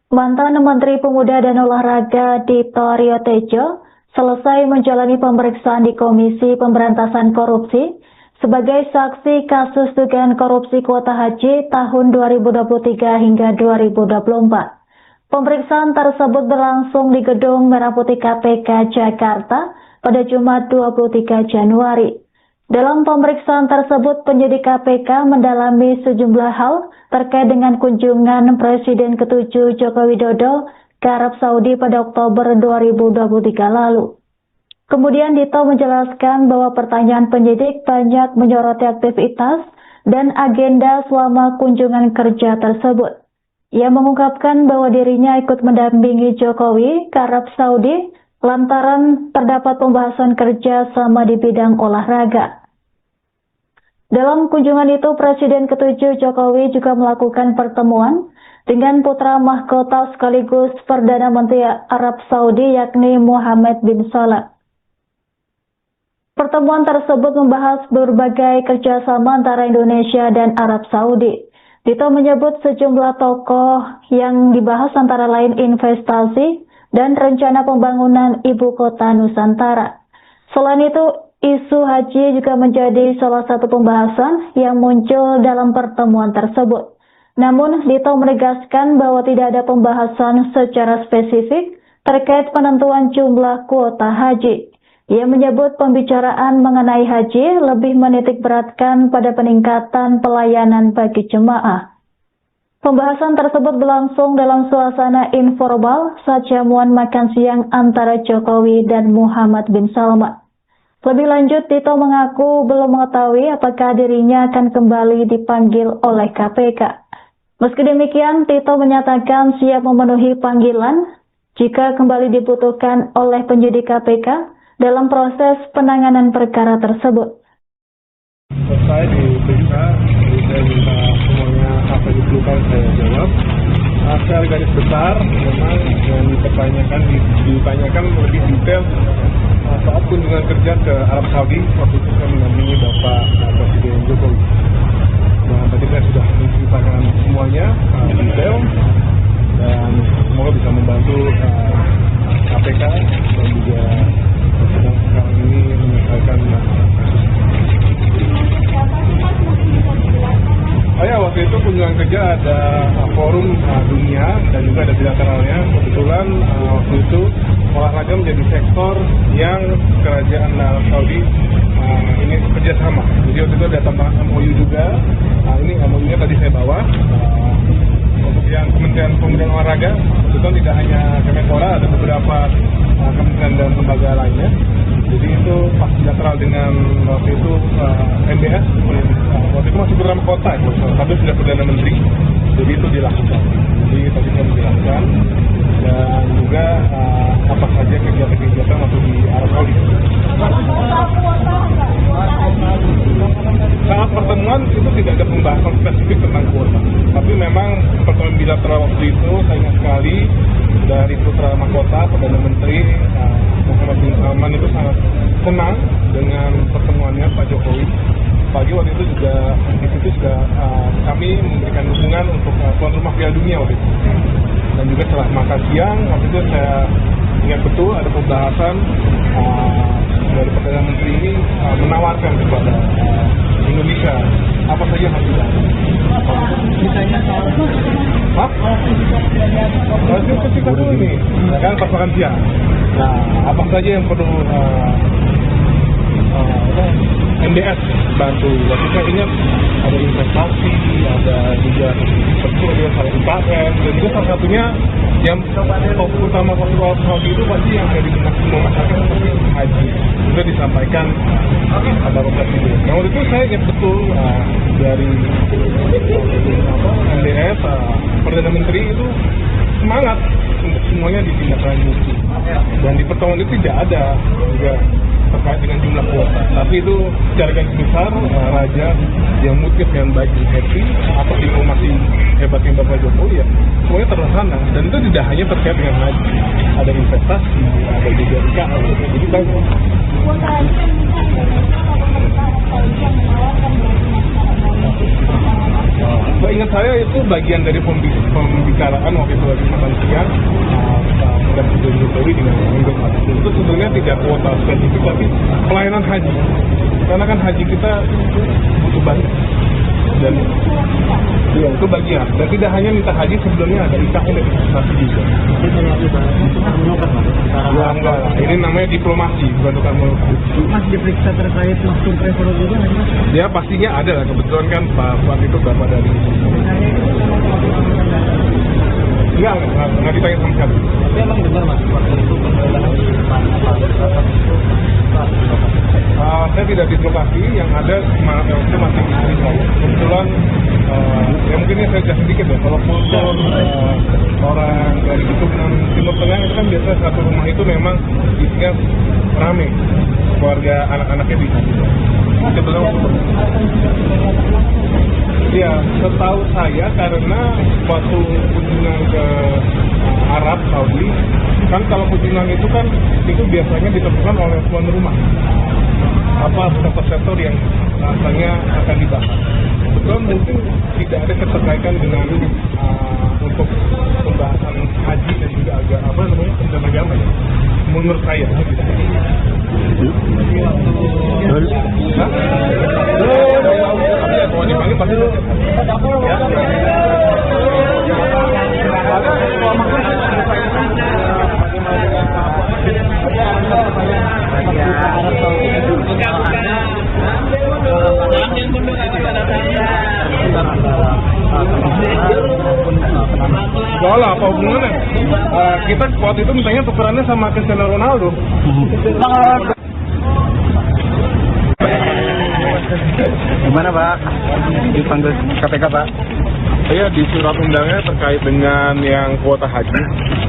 Mantan Menteri Pemuda dan Olahraga Dito Aryo Tejo selesai menjalani pemeriksaan di Komisi Pemberantasan Korupsi sebagai saksi kasus dugaan korupsi kuota haji tahun 2023 hingga 2024. Pemeriksaan tersebut berlangsung di Gedung Merah Putih KPK Jakarta pada Jumat 23 Januari. Dalam pemeriksaan tersebut, penyidik KPK mendalami sejumlah hal terkait dengan kunjungan Presiden ke-7 Joko Widodo ke Arab Saudi pada Oktober 2023 lalu. Kemudian Dito menjelaskan bahwa pertanyaan penyidik banyak menyoroti aktivitas dan agenda selama kunjungan kerja tersebut. Ia mengungkapkan bahwa dirinya ikut mendampingi Jokowi ke Arab Saudi lantaran terdapat pembahasan kerja sama di bidang olahraga. Dalam kunjungan itu, Presiden ke-7 Jokowi juga melakukan pertemuan dengan putra mahkota sekaligus Perdana Menteri Arab Saudi yakni Mohammed bin Salah. Pertemuan tersebut membahas berbagai kerjasama antara Indonesia dan Arab Saudi. Dito menyebut sejumlah tokoh yang dibahas antara lain investasi dan rencana pembangunan ibu kota Nusantara. Selain itu, isu haji juga menjadi salah satu pembahasan yang muncul dalam pertemuan tersebut. Namun, Dito menegaskan bahwa tidak ada pembahasan secara spesifik terkait penentuan jumlah kuota haji. Ia menyebut pembicaraan mengenai haji lebih menitik beratkan pada peningkatan pelayanan bagi jemaah. Pembahasan tersebut berlangsung dalam suasana informal saat jamuan makan siang antara Jokowi dan Muhammad bin Salman. Lebih lanjut, Dito mengaku belum mengetahui apakah dirinya akan kembali dipanggil oleh KPK. Meski demikian, Dito menyatakan siap memenuhi panggilan jika kembali dibutuhkan oleh penyidik KPK dalam proses penanganan perkara tersebut. Selesai diperiksa, saya minta semuanya apa yang diperlukan saya jawab. Secara garis besar, memang yang ditanyakan lebih detail soal kunjungan kerja ke Arab Saudi waktu itu saya mendampingi Bapak Presiden Jokowi. Nah, tadi saya sudah menceritakan semuanya detail dan semoga bisa membantu KPK dan juga sedang sekarang ini menyelesaikan kasus. Waktu itu kunjungan kerja ada forum dunia dan juga ada bilateralnya. Kebetulan waktu itu olahraga menjadi sektor yang kerajaan Arab Saudi ini kerjasama. Jadi waktu itu ada tambahan MOU juga. Ini MOU-nya tadi saya bawa. Untuk yang Kementerian Pemuda dan Olahraga, itu tidak hanya Kemenpora, ada beberapa kementerian dan lembaga lainnya. Jadi itu pas bilateral dengan waktu itu MBS, waktu itu masih putra mahkota, tapi sudah Perdana Menteri. Jadi itu dilakukan. Jadi tadi saya menjelaskan dan juga apa saja kegiatan-kegiatan masuk di Arab Saudi. Saat pertemuan itu tidak ada pembahasan spesifik tentang kuota, tapi memang pertemuan bilateral waktu itu saya ingat sekali dari putra mahkota Perdana Menteri Muhammad bin Salman itu sangat senang dengan pertemuannya Pak Jokowi. Pagi waktu itu juga di situ juga kami memberikan dukungan untuk tuan rumah Piala Dunia waktu itu. Dan juga setelah makan siang waktu itu saya ingat betul ada pembahasan dari Perdana Menteri ini menawarkan kepada Indonesia apa saja yang harus dilakukan. Misalnya soal ketika dulu ini, kan pas makan siang. Nah, apa saja yang perlu MBS bantu? Waktu saya ingat ada investasi, ada juga portfolio salah UKM, dan juga salah satunya yang utama waktu itu pasti yang dari semua masyarakat seperti haji. Itu disampaikan pada Presiden. Nah, waktu itu saya ingat betul dari MBS, Perdana Menteri itu semangat untuk semuanya ditindaklanjuti. Dan di pertemuan itu tidak ada juga terkait dengan jumlah kuota, tapi itu secara garis besar Raja yang motif yang baik dan happy atau diplomasi hebatnya Bapak Jokowi ya semuanya terlaksana, dan itu tidak hanya terkait dengan haji, ada investasi, ada juga IKN, jadi banyak. Ingat saya itu bagian dari pembicaraan waktu itu lagi makan siang dan Presiden Jokowi dengan Menko Maritim. Itu sebenarnya tidak kuota spesifik tapi pelayanan haji. Karena kan haji kita butuh banyak. Dan ya, itu bagian. Dan tidak hanya minta haji, sebelumnya ada IKN dan investasi juga. Ya enggak, ini namanya diplomasi, bukan tukar menukar. Mas diperiksa terkait langsung travel juga nggak Mas? Ya pastinya ada lah, kebetulan kan Pak itu bapak dari nggak ditanya sama siapa. Tapi emang benar Mas, waktu itu penggeledahan di mana saya tidak di lokasi, yang ada itu masih di saya. Kebetulan ya mungkin ini saya jelasin sedikit ya, kalau kultur orang dari keturunan Timur Tengah itu kan biasa satu rumah itu memang isinya rame, keluarga anak-anaknya di sana. Sebelum ya, setahu saya karena waktu kunjungan ke Arab Saudi, kan kalau kunjungan itu kan itu biasanya ditentukan oleh tuan rumah apa sektor-sektor yang rasanya akan dibahas. Betul, mungkin tidak ada keterkaitan dengan untuk pembahasan haji dan juga agak apa namanya pendidikan agama ya. Menurut saya tidak. Kalau dipanggil pasti lah, apa hubungannya? Kita waktu itu mintanya tukerannya sama Cristiano Ronaldo. Gimana Pak? Dipanggil KPK Pak? Saya di surat undangnya terkait dengan yang kuota haji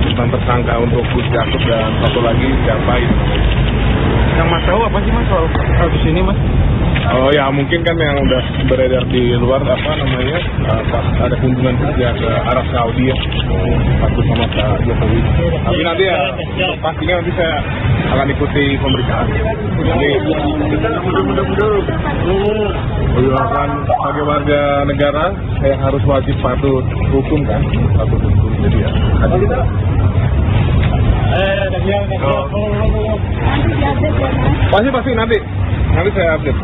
tentang tersangka untuk Gus Yakub dan satu lagi siapa itu. Yang Mas tahu apa sih Mas soal kasus ini Mas? Oh ya mungkin kan yang udah beredar di luar apa namanya pas ada kunjungan kerja ke Arab Saudi ya satu sama Pak Jokowi. Tapi nanti ya pastinya nanti saya akan ikuti pemeriksaan. Jadi akan sebagai warga negara saya harus wajib patuh hukum kan, patuh hukum jadi ya. Pasti nanti saya update.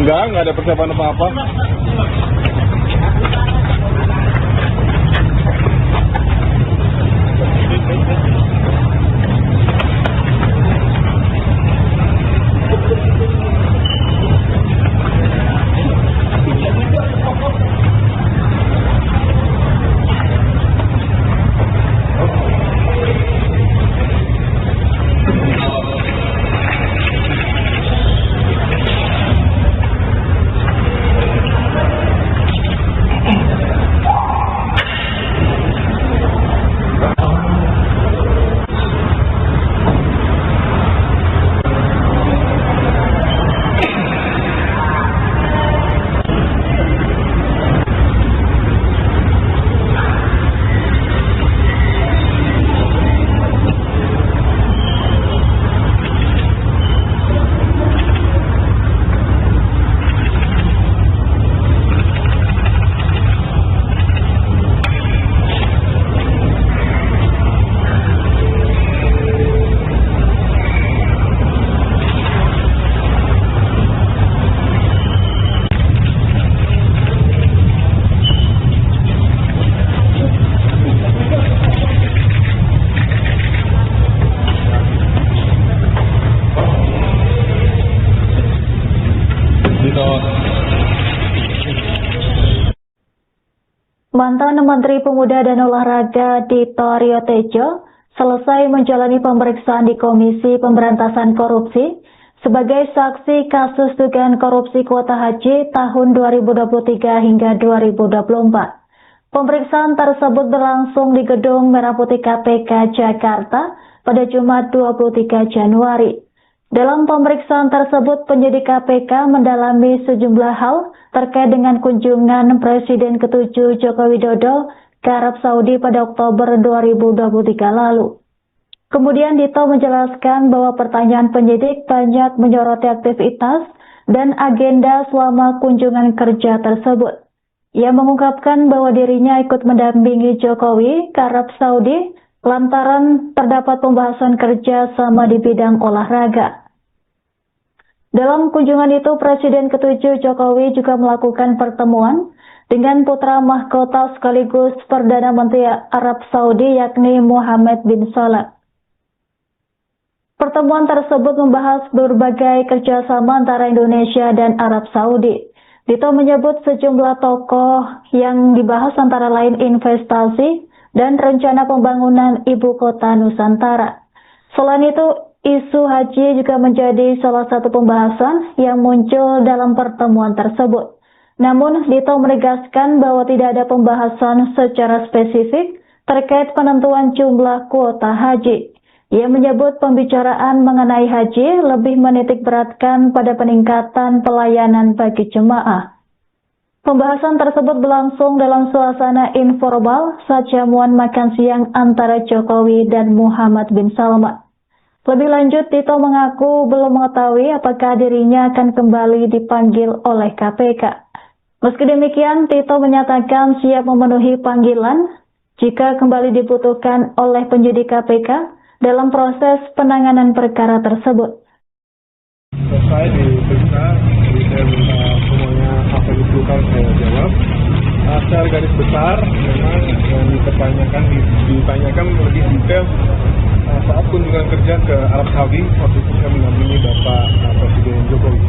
Enggak ada persiapan apa-apa. Mantan Menteri Pemuda dan Olahraga Dito Aryo Tejo selesai menjalani pemeriksaan di Komisi Pemberantasan Korupsi sebagai saksi kasus dugaan korupsi kuota haji tahun 2023 hingga 2024. Pemeriksaan tersebut berlangsung di Gedung Merah Putih KPK Jakarta pada Jumat 23 Januari. Dalam pemeriksaan tersebut, penyidik KPK mendalami sejumlah hal terkait dengan kunjungan Presiden ke-7 Joko Widodo ke Arab Saudi pada Oktober 2023 lalu. Kemudian Dito menjelaskan bahwa pertanyaan penyidik banyak menyoroti aktivitas dan agenda selama kunjungan kerja tersebut. Ia mengungkapkan bahwa dirinya ikut mendampingi Jokowi ke Arab Saudi lantaran terdapat pembahasan kerja sama di bidang olahraga. Dalam kunjungan itu, Presiden ke-7 Jokowi juga melakukan pertemuan dengan putra mahkota sekaligus Perdana Menteri Arab Saudi yakni Mohammed bin Salah. Pertemuan tersebut membahas berbagai kerjasama antara Indonesia dan Arab Saudi. Tito menyebut sejumlah tokoh yang dibahas antara lain investasi dan rencana pembangunan ibu kota Nusantara. Selain itu, isu haji juga menjadi salah satu pembahasan yang muncul dalam pertemuan tersebut. Namun, Tito menegaskan bahwa tidak ada pembahasan secara spesifik terkait penentuan jumlah kuota haji. Ia menyebut pembicaraan mengenai haji lebih menitik beratkan pada peningkatan pelayanan bagi jemaah. Pembahasan tersebut berlangsung dalam suasana informal saat jamuan makan siang antara Jokowi dan Muhammad bin Salman. Lebih lanjut, Tito mengaku belum mengetahui apakah dirinya akan kembali dipanggil oleh KPK. Meski demikian, Tito menyatakan siap memenuhi panggilan jika kembali dibutuhkan oleh penyidik KPK dalam proses penanganan perkara tersebut. Saya diperiksa, jadi saya minta semuanya apa yang diperlukan saya jawab. Secara garis besar, memang yang ditanyakan lebih detail saat kunjungan kerja ke Arab Saudi, waktu itu saya mendampingi Bapak Presiden Jokowi.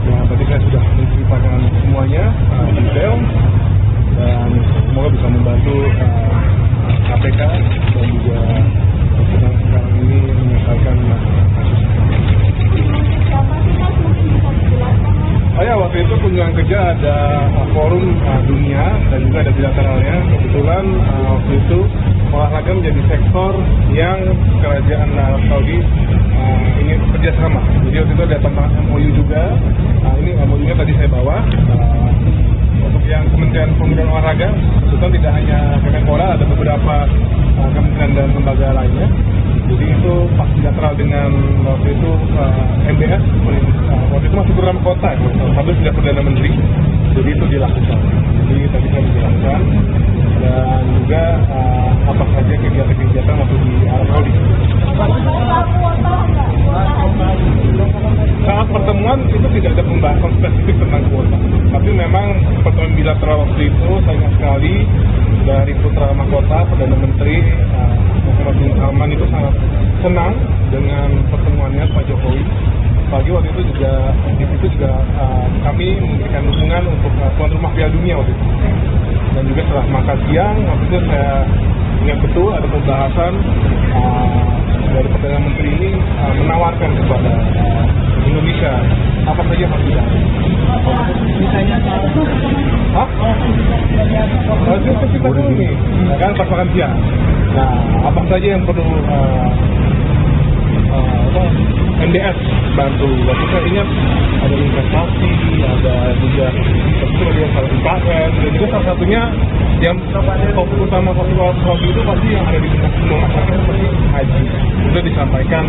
Yang tadi saya sudah menceritakan semuanya detail dan semoga bisa membantu KPK dan juga sedang sekarang ini menyelesaikan kasus. Ya, waktu itu kunjungan kerja ada forum dunia dan juga ada bilateralnya. Kebetulan waktu itu olahraga menjadi sektor yang kerajaan Arab Saudi ingin kerjasama. Jadi waktu itu ada tentang MOU juga. Ini MOU-nya tadi saya bawa. Untuk yang Kementerian Pemuda dan Olahraga, kebetulan tidak hanya Kemenpora, ada beberapa kementerian dan lembaga lainnya. Jadi itu pas bilateral dengan waktu itu MBS, waktu itu masih program kota, sampai sudah Perdana Menteri. Jadi itu dilakukan. Jadi tadi saya menjelaskan dan juga apa saja kegiatan-kegiatan waktu di Arab Saudi. Saat pertemuan itu tidak ada pembahasan spesifik tentang kuota, tapi memang pertemuan bilateral waktu itu saya ingat sekali dari putra mahkota Perdana Menteri Muhammad bin Salman itu sangat senang dengan pertemuannya Pak Jokowi. Pagi waktu itu juga di situ juga kami memberikan dukungan untuk tuan rumah Piala Dunia waktu itu. Dan juga setelah makan siang waktu itu saya ingat betul ada pembahasan dari Perdana Menteri ini menawarkan kepada Indonesia apa saja yang harus dilakukan. Misalnya itu kita dulu nih, kan pas makan siang. Nah, apa saja yang perlu NDS bantu? Waktu saya ingat ada investasi, ada juga yang salah IKN, dan juga salah satunya yang fokus utama fokus itu pasti yang ada di semua masyarakat seperti haji. Itu disampaikan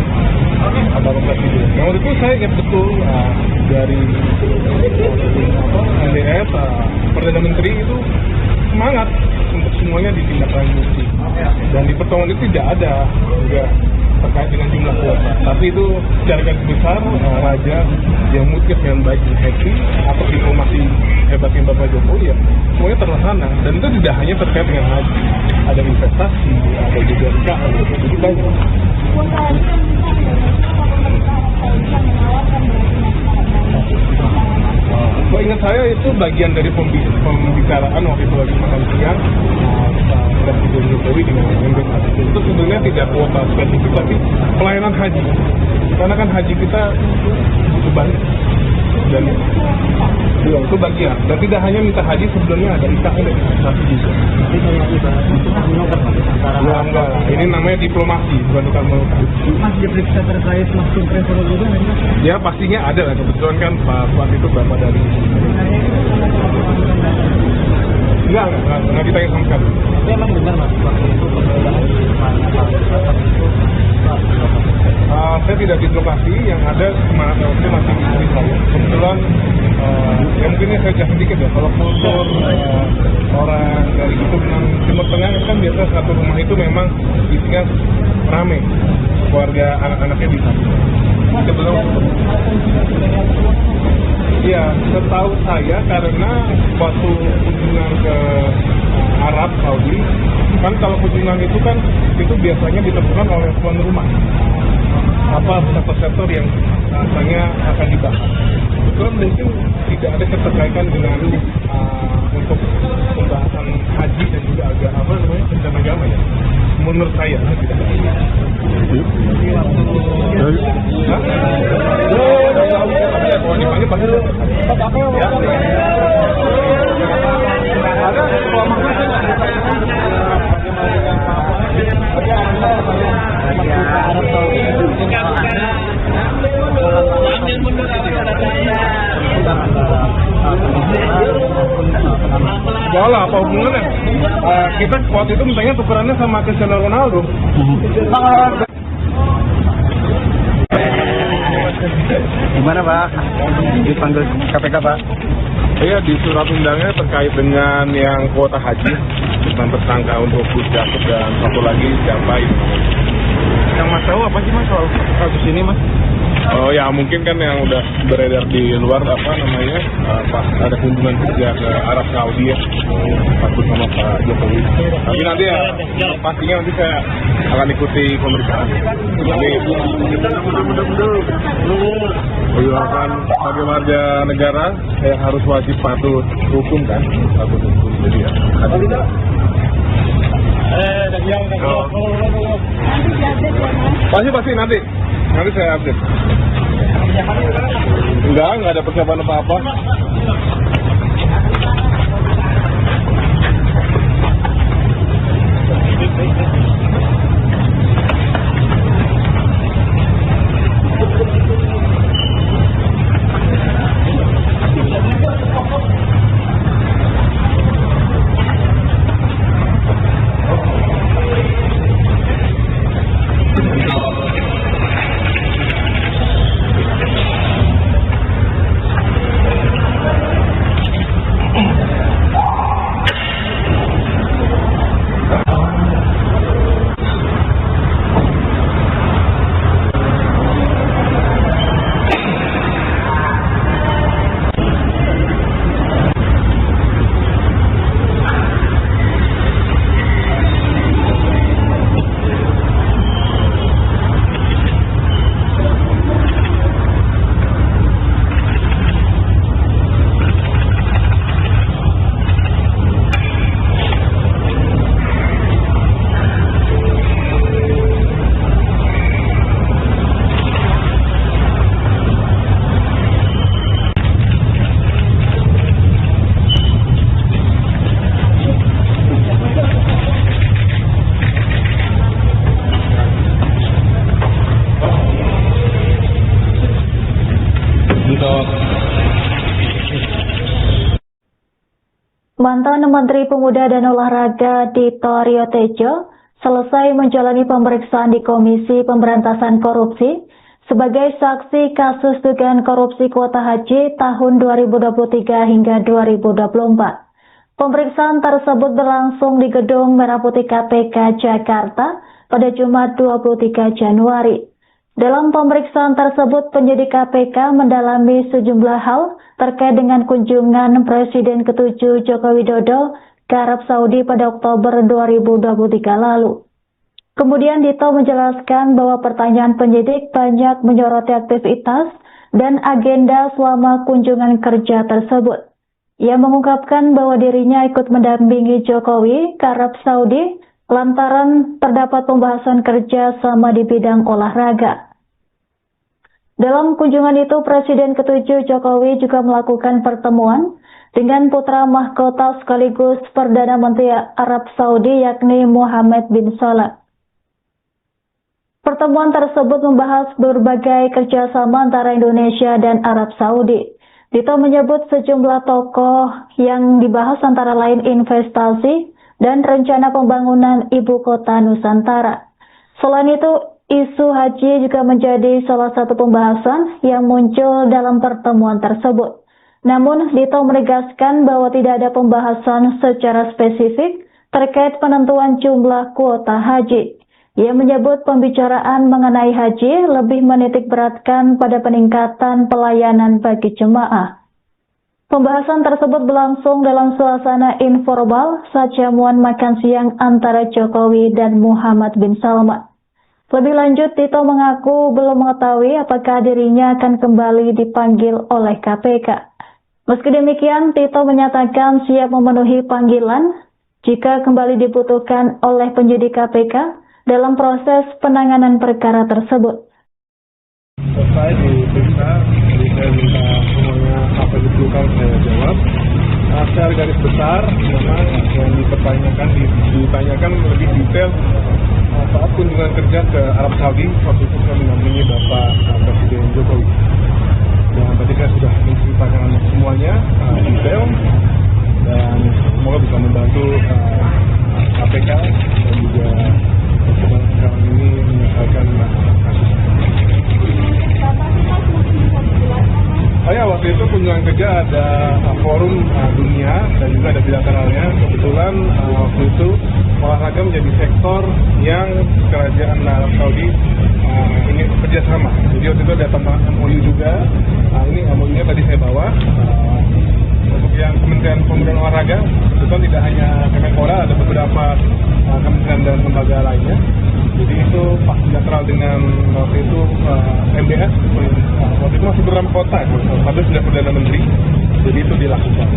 Bapak Presiden. Nah, waktu itu saya ingat betul dari NDS Perdana Menteri itu semangat untuk semuanya ditindaklanjuti. Dan di pertemuan itu tidak ada juga terkait dengan jumlah kuota, tapi itu secara garis besar Raja yang mutlak dengan baik dan happy atau diplomasi hebatnya Bapak Jokowi ya semuanya terlaksana, dan itu tidak hanya terkait dengan haji, ada investasi, ada juga IKN, jadi banyak. Ingat saya itu bagian dari pembicaraan waktu itu lagi makan siang Presiden Jokowi dengan MBS. Itu sebenarnya tidak kuota spesifik tapi pelayanan haji, karena kan haji kita butuh banyak dan itu bagian, dan tidak hanya minta haji, sebelumnya ada IKN dan investasi juga. Ya enggak, ini namanya diplomasi, bukan tukar menukar. Mas diperiksa terkait maksud travel juga nggak? Ya pastinya ada lah, kebetulan kan Pak Puan itu bapak dari Nggak ditanya sama sekali. Tapi emang benar mas, waktu itu penggeledahan di rumahnya Pak Wisata itu Saya tidak di lokasi, yang ada waktu masih di saya. Kebetulan ya mungkin saya jelasin sedikit ya, kalau kultur orang dari keturunan Timur Tengah kan biasa satu rumah itu memang isinya rame, keluarga anak-anaknya di sana. Sebelum iya, setahu saya karena waktu kunjungan ke Arab Saudi, kan kalau kunjungan itu kan itu biasanya ditentukan oleh tuan rumah. Apa sektor-sektor yang rasanya akan dibahas. Betul mungkin tidak ada keterkaitan dengan untuk pembahasan haji dan juga agama tentang agama ya. Menurut saya tidak ada. Lah, apa hubungannya? Kita waktu itu mintanya tukerannya sama Cristiano Ronaldo. gimana Pak? Dipanggil KPK Pak? Iya, di surat undangnya terkait dengan yang kuota haji tentang tersangka untuk Gus Yakut dan satu lagi siapa itu. Yang Mas tahu apa sih Mas soal kasus ini Mas? Oh ya, mungkin kan yang udah beredar di luar apa namanya pas ada kunjungan kerja ke Arab Saudi ya, takut sama Pak Jokowi. Tapi nanti ya pastinya nanti saya akan ikuti pemeriksaan. Nanti akan sebagai warga negara saya harus wajib patuh hukum kan, patuh hukum. Jadi ya. Pasti nanti saya update. Enggak ada persiapan apa-apa. Mantan Menteri Pemuda dan Olahraga Dito Aryo Tejo selesai menjalani pemeriksaan di Komisi Pemberantasan Korupsi sebagai saksi kasus dugaan korupsi kuota haji tahun 2023 hingga 2024. Pemeriksaan tersebut berlangsung di Gedung Merah Putih KPK Jakarta pada Jumat 23 Januari. Dalam pemeriksaan tersebut, penyidik KPK mendalami sejumlah hal terkait dengan kunjungan Presiden ke-7 Joko Widodo ke Arab Saudi pada Oktober 2023 lalu. Kemudian Dito menjelaskan bahwa pertanyaan penyidik banyak menyoroti aktivitas dan agenda selama kunjungan kerja tersebut. Ia mengungkapkan bahwa dirinya ikut mendampingi Jokowi ke Arab Saudi lantaran terdapat pembahasan kerja sama di bidang olahraga. Dalam kunjungan itu, Presiden ke-7 Jokowi juga melakukan pertemuan dengan putra mahkota sekaligus Perdana Menteri Arab Saudi yakni Mohammed bin Salah. Pertemuan tersebut membahas berbagai kerjasama antara Indonesia dan Arab Saudi, Dito menyebut sejumlah tokoh yang dibahas antara lain investasi dan rencana pembangunan ibu kota Nusantara. Selain itu, isu haji juga menjadi salah satu pembahasan yang muncul dalam pertemuan tersebut. Namun, Dito menegaskan bahwa tidak ada pembahasan secara spesifik terkait penentuan jumlah kuota haji. Ia menyebut pembicaraan mengenai haji lebih menitikberatkan pada peningkatan pelayanan bagi jemaah. Pembahasan tersebut berlangsung dalam suasana informal saat jamuan makan siang antara Jokowi dan Muhammad bin Salman. Lebih lanjut, Tito mengaku belum mengetahui apakah dirinya akan kembali dipanggil oleh KPK. Meski demikian, Tito menyatakan siap memenuhi panggilan jika kembali dibutuhkan oleh penyidik KPK dalam proses penanganan perkara tersebut. Selesai diperiksa, jadi saya minta semuanya apa yang diperlukan saya jawab. Secara garis besar, memang yang ditanyakan lebih detail saat kunjungan kerja ke Arab Saudi, waktu itu saya mendampingi Bapak Presiden Jokowi. Dan tadi saya sudah menceritakan semuanya detail, dan semoga bisa membantu KPK dan juga sekarang ini menyelesaikan kasus. Waktu itu kunjungan kerja ada forum dunia dan juga ada bilateralnya. Kebetulan waktu itu olahraga menjadi sektor yang kerajaan Arab Saudi ini kerjasama. Jadi waktu itu ada tambahan MOU juga. Ini MOU-nya tadi saya bawa. Untuk yang Kementerian Pemuda dan Olahraga, itu tidak hanya Kemenpora, ada beberapa kementerian dan lembaga lainnya. Jadi itu pas bilateral dengan waktu itu MBS, waktu itu masih beberapa kota, tapi sudah Perdana Menteri, jadi itu dilakukan.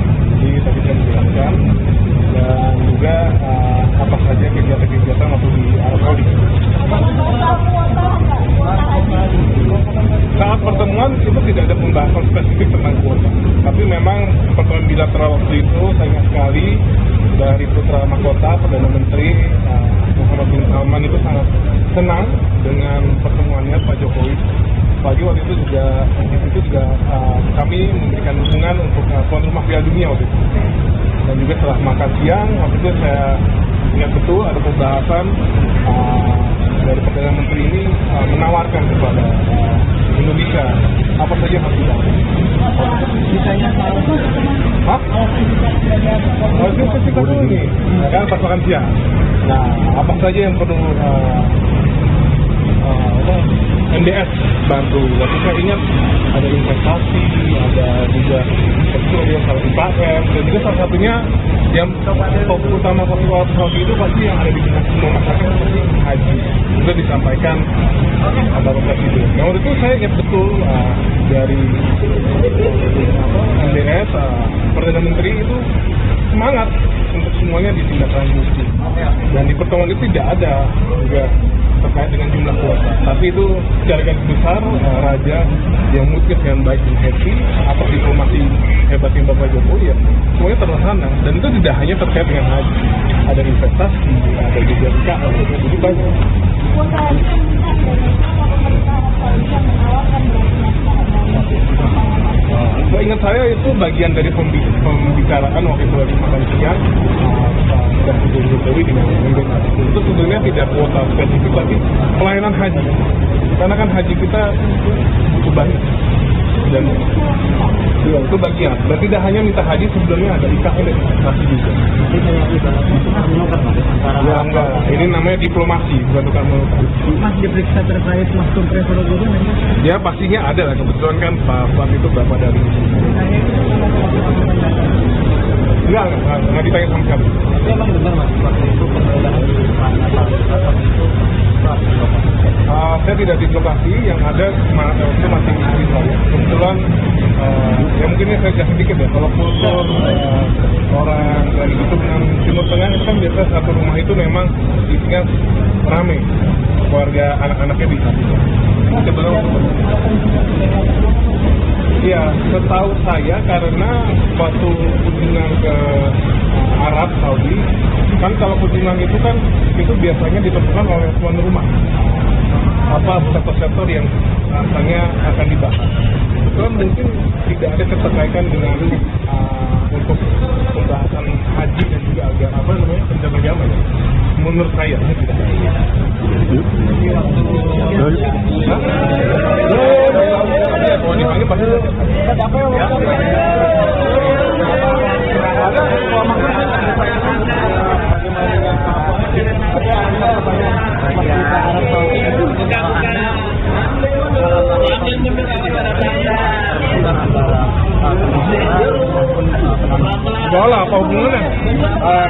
Jadi tadi saya menjelaskan, dan juga apa saja kegiatan-kegiatan waktu di Arab Saudi. Saat pertemuan itu tidak ada pembahasan spesifik tentang kuota, tapi memang pertemuan bilateral waktu itu saya ingat sekali dari Putra Mahkota Perdana Menteri Muhammad bin Salman itu sangat senang dengan pertemuannya Pak Jokowi. Pagi waktu itu juga kami memberikan dukungan untuk tuan rumah Piala Dunia waktu itu. Dan juga setelah makan siang waktu itu saya ingat betul ada pembahasan dari Perdana Menteri ini menawarkan kepada Indonesia apa saja yang harus dilakukan. Hah? Itu kita dulu nih, kan pas makan siang. Nah, apa saja yang perlu MDS bantu? Waktu saya ingat ada investasi, ada juga salah UKM, dan juga salah satunya yang fokus utama fokus itu pasti yang ada di semua masyarakat seperti haji. Juga disampaikan Bapak Presiden. Nah, waktu itu saya ingat betul dari MDS, Perdana Menteri itu semangat untuk semuanya ditindaklanjuti. Dan di pertemuan itu tidak ada juga terkait dengan jumlah kuota. Tapi itu secara garis besar Raja yang mungkin dengan baik dan happy apa diplomasi hebatnya Bapak Jokowi ya semuanya terlaksana. Dan itu tidak hanya terkait dengan haji, ada investasi, ada juga UKM, jadi banyak. Ingat saya itu bagian dari pembicaraan waktu itu lagi makan siang Presiden Jokowi dengan investasi. Itu sebenarnya tidak kuota spesifik tapi pelayanan haji. Karena kan haji kita butuh banyak. Dan ya, itu bagian. Dan tidak hanya minta haji, sebelumnya ada IKN dan investasi juga. Ya enggak, ini namanya diplomasi, bukan tukar menukar. Mas diperiksa terkait masuk travel juga nanya? Ya pastinya ada lah, kebetulan kan Pak Fuad itu berapa dari Enggak ditanya sama sekali. Tapi emang benar Mas, waktu itu perbedaan saya tidak di lokasi, yang ada itu masih di saya. Kebetulan ya mungkin ini saya kasih sedikit ya, kalau kultur orang dari itu dengan Timur Tengah itu kan biasa satu rumah itu memang isinya ramai, keluarga anak-anaknya di sana. Sebenarnya ya, setahu saya karena waktu kunjungan ke Arab Saudi Kan kalau kunjungan itu kan itu biasanya ditentukan oleh tuan rumah. Apa sektor-sektor yang rasanya akan dibahas. Itu kan mungkin tidak ada keterkaitan dengan untuk pembahasan haji dan juga pencapaian agama ya. Menurut saya tidak. Oh, dipanggil pasti. Bola apa hubungannya?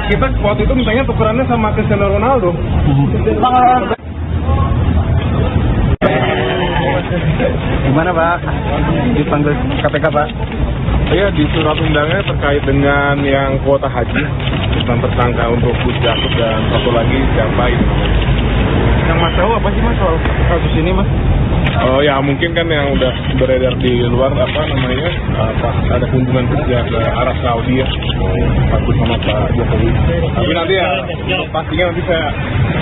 Kita waktu itu mintanya tukerannya sama Cristiano Ronaldo. Gimana Pak? Dipanggil KPK Pak? Saya di surat undangannya terkait dengan yang kuota haji tentang tersangka untuk Gus Yakub dan satu lagi siapa itu namanya. Yang Mas tahu apa sih Mas soal kasus ini Mas? Oh ya mungkin kan yang udah beredar di luar ada kunjungan kerja ke Arab Saudi ya, takut sama Pak Jokowi. Tapi nanti ya pastinya nanti saya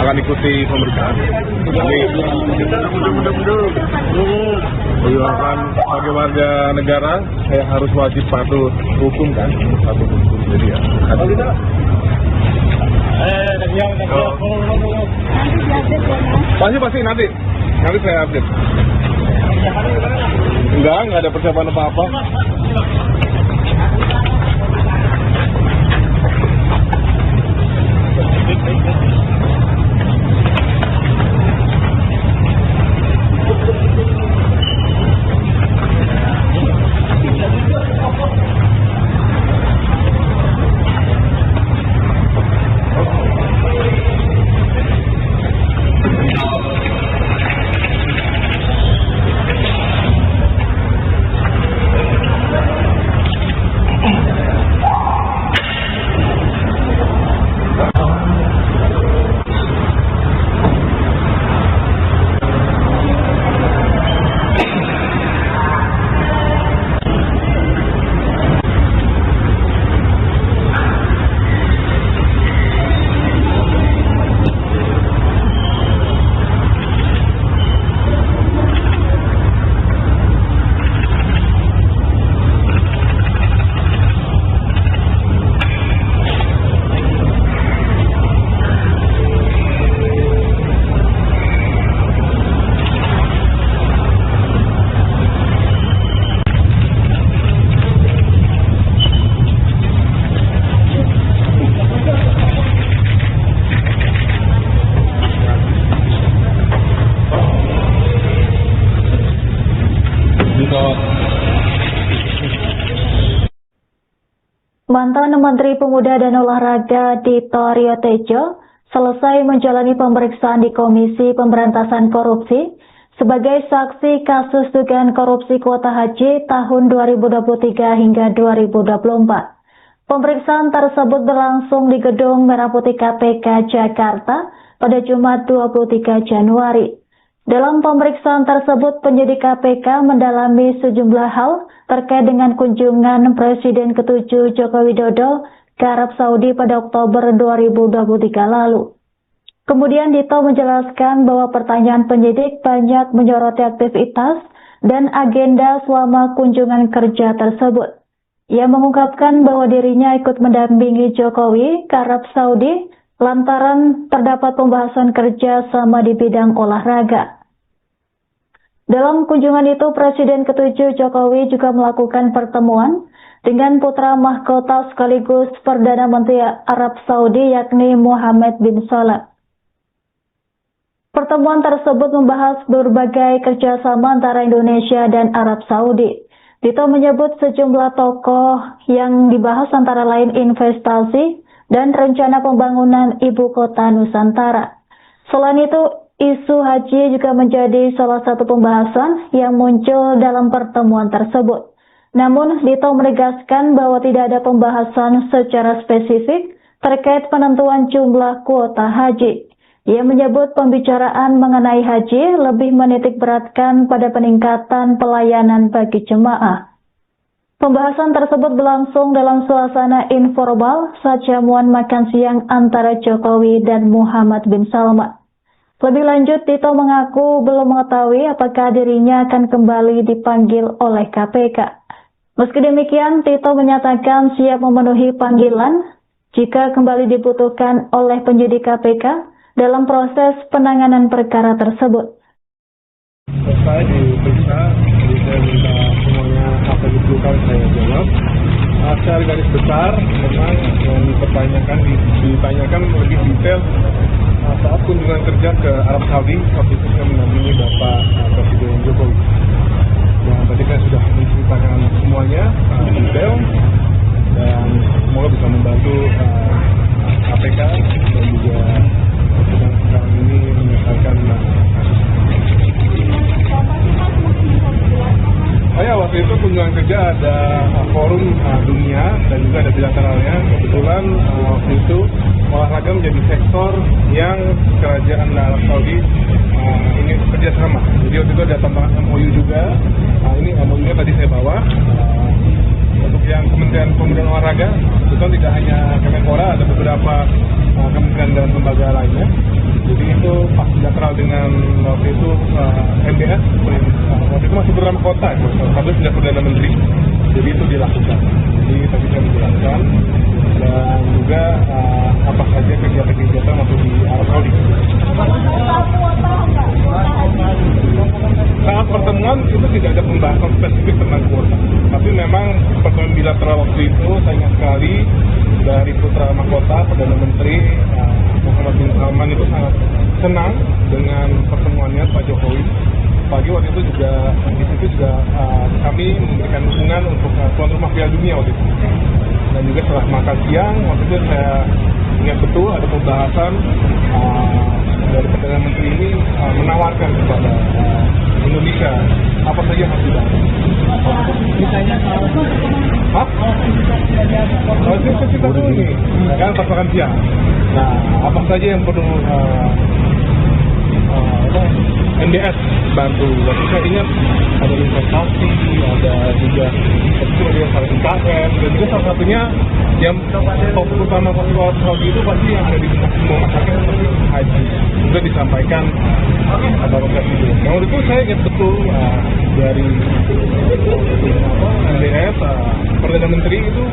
akan ikuti pemeriksaan. Jadi beliau akan sebagai warga negara saya harus wajib patuh hukum kan, patuh hukum jadi ya. Pasti nanti saya update. Enggak ada persiapan apa-apa. Mantan Menteri Pemuda dan Olahraga Dito Aryo Tejo selesai menjalani pemeriksaan di Komisi Pemberantasan Korupsi sebagai saksi kasus dugaan korupsi kuota haji tahun 2023 hingga 2024. Pemeriksaan tersebut berlangsung di Gedung Merah Putih KPK Jakarta pada Jumat 23 Januari. Dalam pemeriksaan tersebut, penyidik KPK mendalami sejumlah hal terkait dengan kunjungan Presiden ke-7 Joko Widodo ke Arab Saudi pada Oktober 2023 lalu. Kemudian Dito menjelaskan bahwa pertanyaan penyidik banyak menyoroti aktivitas dan agenda selama kunjungan kerja tersebut. Ia mengungkapkan bahwa dirinya ikut mendampingi Jokowi ke Arab Saudi lantaran terdapat pembahasan kerja sama di bidang olahraga. Dalam kunjungan itu, Presiden ke-7 Jokowi juga melakukan pertemuan dengan putra mahkota sekaligus Perdana Menteri Arab Saudi yakni Mohammed bin Salah. Pertemuan tersebut membahas berbagai kerjasama antara Indonesia dan Arab Saudi. Dito menyebut sejumlah tokoh yang dibahas antara lain investasi dan rencana pembangunan ibu kota Nusantara. Selain itu, isu haji juga menjadi salah satu pembahasan yang muncul dalam pertemuan tersebut. Namun, Dito menegaskan bahwa tidak ada pembahasan secara spesifik terkait penentuan jumlah kuota haji. Ia menyebut pembicaraan mengenai haji lebih menitik beratkan pada peningkatan pelayanan bagi jemaah. Pembahasan tersebut berlangsung dalam suasana informal saat jamuan makan siang antara Jokowi dan Muhammad bin Salman. Lebih lanjut, Tito mengaku belum mengetahui apakah dirinya akan kembali dipanggil oleh KPK. Meski demikian, Tito menyatakan siap memenuhi panggilan jika kembali dibutuhkan oleh penyidik KPK dalam proses penanganan perkara tersebut. Saya diperiksa, jadi saya minta semuanya apa yang diperlukan saya jawab. Secara garis besar, memang yang ditanyakan lebih detail saat kunjungan kerja ke Arab Saudi, waktu itu saya mendampingi Bapak Presiden Jokowi. Yang tadi saya sudah menceritakan semuanya detail, dan semoga bisa membantu KPK dan juga sekarang ini menyelesaikan kasus. Saya waktu itu kunjungan kerja ada forum dunia dan juga ada bilateralnya. Kebetulan waktu itu olahraga menjadi sektor yang kerajaan Arab Saudi ini kerjasama. Jadi waktu itu ada tambahan MOU juga. Ini MOU-nya tadi saya bawa. Untuk yang Kementerian Pemuda dan Olahraga, itu tidak hanya Kemenpora, ada beberapa kementerian dan lembaga lainnya. Jadi itu pas bilateral dengan waktu itu MBS, waktu itu masih bernama kota, sampai sudah Perdana Menteri. Jadi itu dilakukan. Jadi tadi saya menjelaskan dan juga apa saja kegiatan-kegiatan waktu di Arab Saudi. Saat pertemuan itu tidak ada pembahasan spesifik tentang kuota, tapi memang pertemuan bilateral waktu itu saya ingat sekali dari putra mahkota Perdana Menteri Muhammad bin Salman itu sangat senang dengan pertemuannya Pak Jokowi. Pagi waktu itu juga di situ juga kami memberikan dukungan untuk tuan rumah Piala Dunia waktu itu. Dan juga setelah makan siang waktu itu saya ingat betul ada pembahasan dari Perdana Menteri ini menawarkan kepada Indonesia apa saja yang harus dilakukan. Hah? Oh, itu kita dulu nih, kan pas makan siang. Nah, apa saja yang perlu NDS bantu? Waktu saya ingat ada investasi, ada juga IKN, dan juga salah satunya yang fokus utama Arab Saudi itu pasti yang ada di semua masyarakat seperti haji. Juga disampaikan ada presiden. Nah, waktu itu saya ingat betul dari NDS, Perdana Menteri itu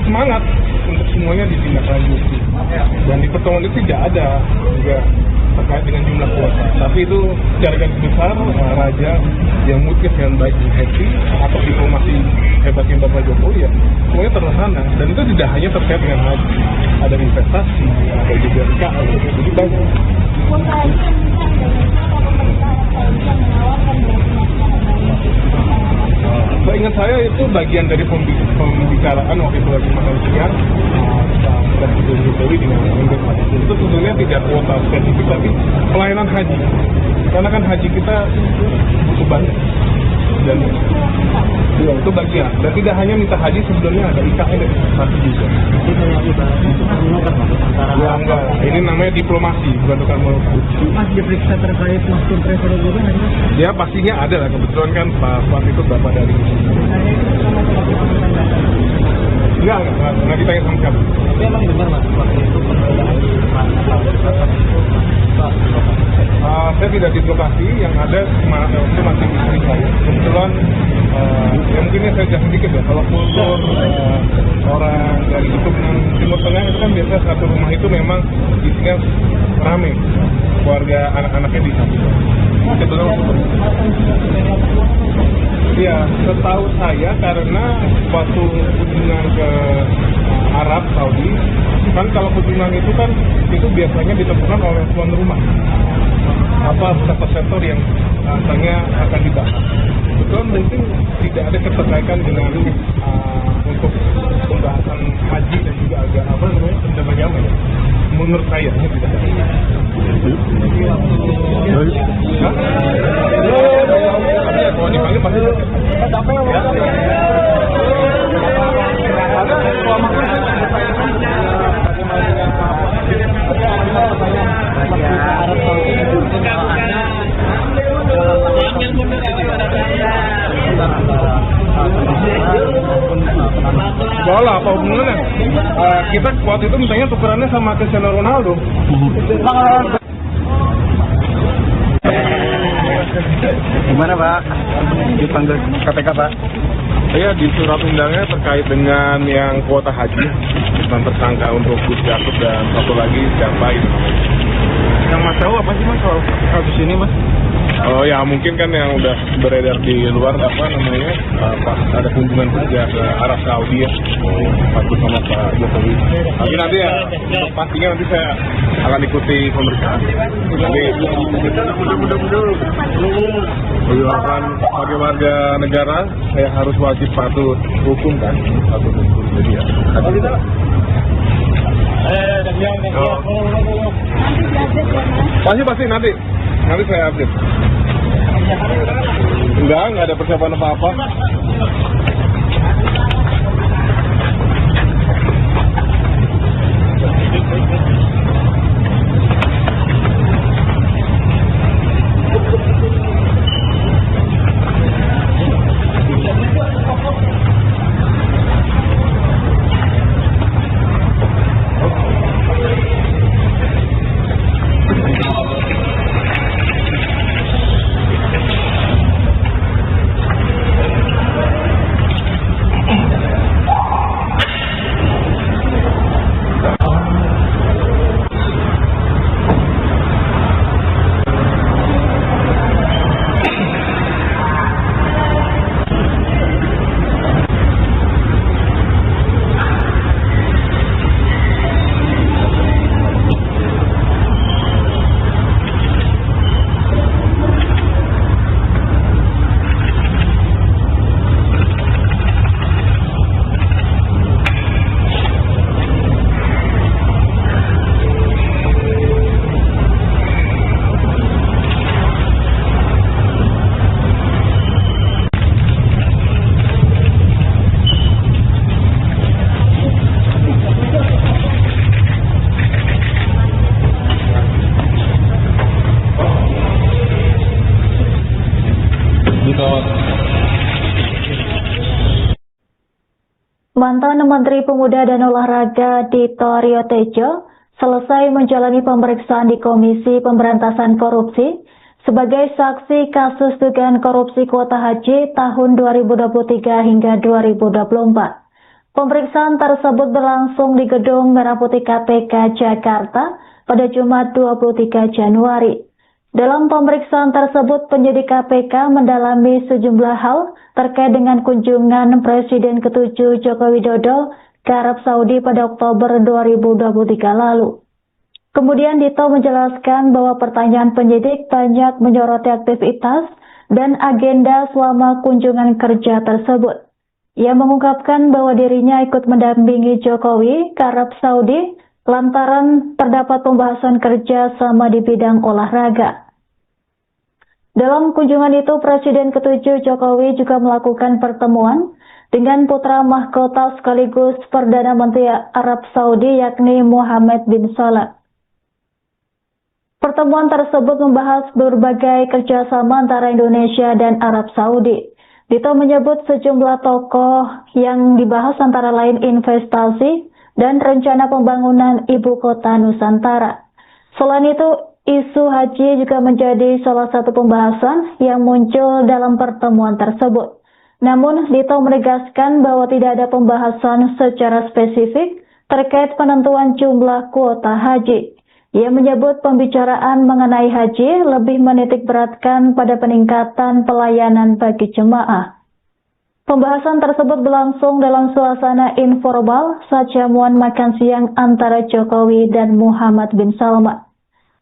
semangat untuk semuanya ditindaklanjuti. Dan di pertemuan itu tidak ada juga terkait dengan jumlah kuota, tapi itu secara garis besar raja yang mungkin yang baik di happy atau diplomasi hebatnya Bapak Jokowi ya semuanya terlaksana, dan itu tidak hanya terkait dengan haji, ada investasi, ada juga IKN, jadi banyak. Seingat saya itu bagian dari pembicaraan waktu itu lagi makan siang Presiden Jokowi dengan itu tentunya tidak kuota spesifik tapi pelayanan haji, karena kan haji kita butuh banyak dan ya, itu bagian, dan tidak hanya minta haji, sebelumnya ada IKN dan investasi juga. Ya enggak, ini namanya diplomasi, bukan tukar menukar. Mas diperiksa terkait maksud presiden juga nggak? Ya pastinya ada lah, kebetulan kan Pak itu bapak dari Enggak ditanya sama siapa. Tapi emang benar Mas, waktu itu saya tidak di lokasi, yang ada itu masih istri saya. Kebetulan ya mungkin saya jelas sedikit ya, kalau kultur orang dari Timur Tengah itu kan biasa satu rumah itu memang isinya rame, keluarga anak-anaknya di sana. Ya, setahu saya karena waktu kunjungan ke Arab Saudi, kan kalau kunjungan itu kan itu biasanya ditentukan oleh tuan rumah. Apa sektor-sektor yang asalnya akan dibahas. Betul, mungkin tidak ada keterkaitan dengan untuk pembahasan haji dan juga agak apa namanya agama ya. Menurut saya tidak ada. Kalau dipanggil pasti capek ya. apa hubungannya? Kita waktu itu mintanya tukerannya sama Cristiano Ronaldo. Gimana Pak? Dipanggil KPK Pak? Saya di surat undangnya terkait dengan yang kuota haji, tentang tersangka untuk Gus Yakub dan satu lagi siapa itu namanya. Yang Mas tahu apa sih Mas soal kasus ini Mas? Oh ya mungkin kan yang udah beredar di luar apa namanya pas ada kunjungan kerja ke Arab Saudi ya, satu sama Pak Jokowi. Tapi nanti ya pastinya nanti saya akan ikuti pemeriksaan. Nanti akan sebagai warga negara saya harus wajib patuh hukum kan, patuh hukum jadi ya. Pasti nanti saya update. Enggak ada persiapan apa-apa. Mantan Menteri Pemuda dan Olahraga Dito Aryo Tejo selesai menjalani pemeriksaan di Komisi Pemberantasan Korupsi sebagai saksi kasus dugaan korupsi kuota haji tahun 2023 hingga 2024. Pemeriksaan tersebut berlangsung di Gedung Merah Putih KPK Jakarta pada Jumat 23 Januari. Dalam pemeriksaan tersebut, penyidik KPK mendalami sejumlah hal terkait dengan kunjungan Presiden ke-7 Joko Widodo ke Arab Saudi pada Oktober 2023 lalu. Kemudian Dito menjelaskan bahwa pertanyaan penyidik banyak menyoroti aktivitas dan agenda selama kunjungan kerja tersebut. Ia mengungkapkan bahwa dirinya ikut mendampingi Jokowi ke Arab Saudi lantaran terdapat pembahasan kerja sama di bidang olahraga. Dalam kunjungan itu, Presiden ke-7 Jokowi juga melakukan pertemuan dengan putra mahkota sekaligus Perdana Menteri Arab Saudi yakni Mohammed bin Salah. Pertemuan tersebut membahas berbagai kerjasama antara Indonesia dan Arab Saudi. Dito menyebut sejumlah tokoh yang dibahas antara lain investasi dan rencana pembangunan ibu kota Nusantara. Selain itu, isu haji juga menjadi salah satu pembahasan yang muncul dalam pertemuan tersebut. Namun, Dito menegaskan bahwa tidak ada pembahasan secara spesifik terkait penentuan jumlah kuota haji. Ia menyebut pembicaraan mengenai haji lebih menitik beratkan pada peningkatan pelayanan bagi jemaah. Pembahasan tersebut berlangsung dalam suasana informal saat jamuan makan siang antara Jokowi dan Muhammad bin Salman.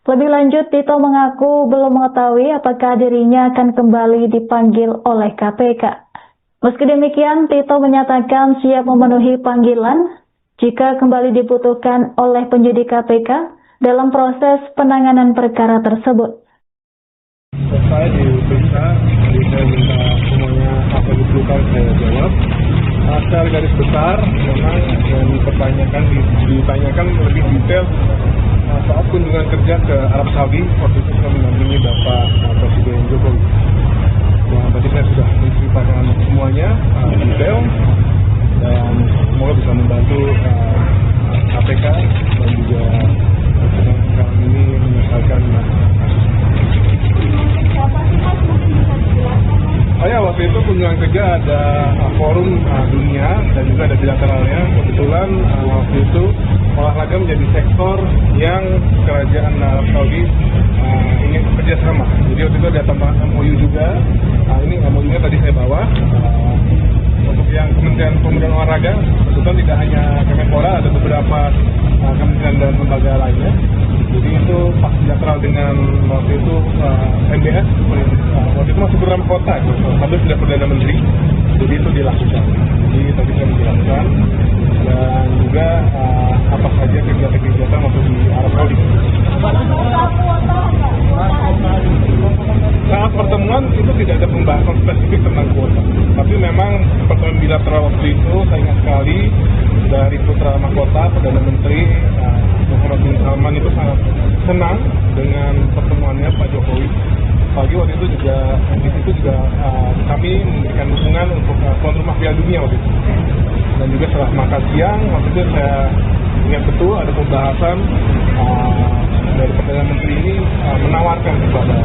Lebih lanjut, Dito mengaku belum mengetahui apakah dirinya akan kembali dipanggil oleh KPK. Meski demikian, Dito menyatakan siap memenuhi panggilan jika kembali dibutuhkan oleh penyidik KPK dalam proses penanganan perkara tersebut. Saya diperiksa, jadi saya minta semuanya apa yang diperlukan saya jawab. Secara garis besar, memang yang ditanyakan lebih detail soal kunjungan kerja ke Arab Saudi, waktu itu saya mendampingi Bapak Presiden Jokowi. Yang tadi saya sudah menceritakan semuanya detail dan semoga bisa membantu kunjungan kerja ada forum dunia dan juga ada bilateralnya. Kebetulan waktu itu olahraga menjadi sektor yang kerajaan Arab Saudi ingin bekerjasama. Jadi waktu itu ada tambahan MOU juga. Ini MOU-nya tadi saya bawa. Untuk yang Kementerian Pemuda dan Olahraga, kebetulan tidak hanya Kemenpora, ada beberapa kementerian dan lembaga lainnya. Jadi itu pas bilateral dengan waktu itu MBS, waktu itu masih beberapa kota, sampai sudah Perdana Menteri. Jadi itu dilakukan. Jadi tadi saya menjelaskan dan juga apa saja kegiatan-kegiatan waktu di Arab Saudi. Saat pertemuan itu tidak ada pembahasan spesifik tentang kuota, tapi memang pertemuan bilateral waktu itu saya ingat sekali dari putra mahkota Perdana Menteri Muhammad bin Salman itu sangat senang dengan pertemuannya Pak Jokowi. Pagi waktu itu juga di situ juga kami memberikan dukungan untuk tuan rumah Piala Dunia waktu itu. Dan juga setelah makan siang waktu itu saya ingat betul ada pembahasan dari Perdana Menteri ini menawarkan kepada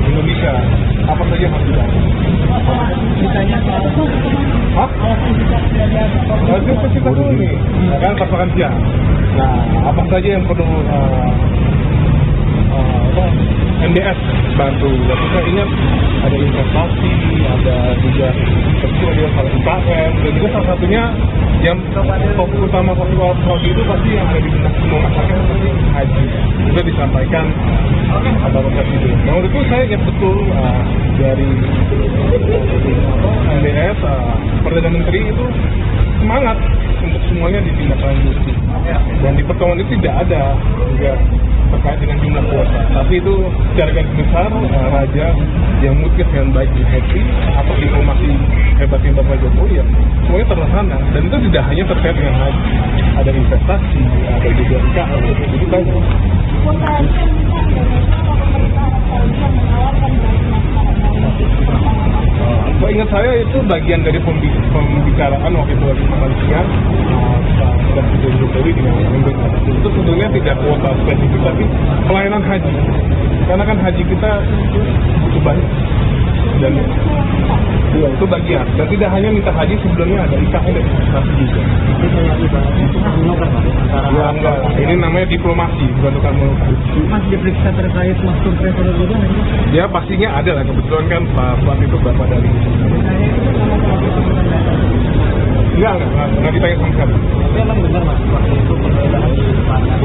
Indonesia apa saja yang harus dilakukan. Hah? Itu kita dulu nih, kan pas makan siang. Nah, apa saja yang perlu NDS bantu? Waktu saya ingat ada investasi, ada juga ada UKM, dan juga salah satunya yang fokus utama fokus itu pasti yang ada di benak semua masyarakat seperti haji. Juga disampaikan ada itu. Nah, waktu itu saya ingat betul dari NDS Perdana Menteri itu semangat untuk semuanya ditindaklanjuti. Dan di pertemuan itu tidak ada juga terkait dengan jumlah kuota, tapi itu secara garis besar Raja yang mukis dengan baik di happy atau diplomasi hebatnya Bapak Jokowi ya semuanya terlaksana, dan itu tidak hanya terkait dengan haji, ada investasi, ada juga UKM, jadi banyak. Ingat saya itu bagian dari pembicaraan waktu itu lagi Malaysia dan Presiden Jokowi dengan Indonesia. Itu sebetulnya tidak kuota spesifik tapi pelayanan haji, karena kan haji kita butuh banyak dan ya, itu bagian. Dan tidak hanya minta haji, sebelumnya ada IKN dan investasi juga. Itu sangat antara ya, enggak. Ini namanya diplomasi, bukan tukar menukar. Mas diperiksa terkait maksud travel juga nggak? Ya pastinya ada lah, kebetulan kan Pak itu Bapak dari Enggak ditanya sama sekali. Tapi emang benar Mas, waktu itu perbedaan di depannya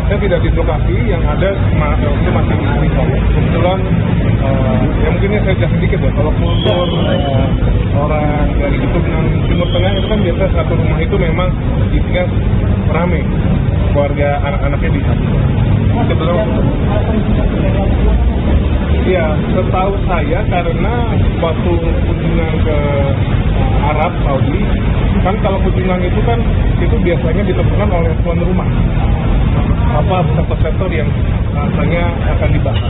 saya tidak di lokasi, yang ada itu masih istri saya. Kebetulan ya mungkinnya saya jelas sedikit ya, kalau kultur orang dari itu Timur Tengah itu kan biasa satu rumah itu memang isinya rame, keluarga anak-anaknya di sana. Kebetulan ya, setahu saya karena waktu kunjungan ke Arab Saudi, kan kalau kunjungan itu kan itu biasanya ditentukan oleh tuan rumah. Apa sektor-sektor yang rasanya akan dibahas.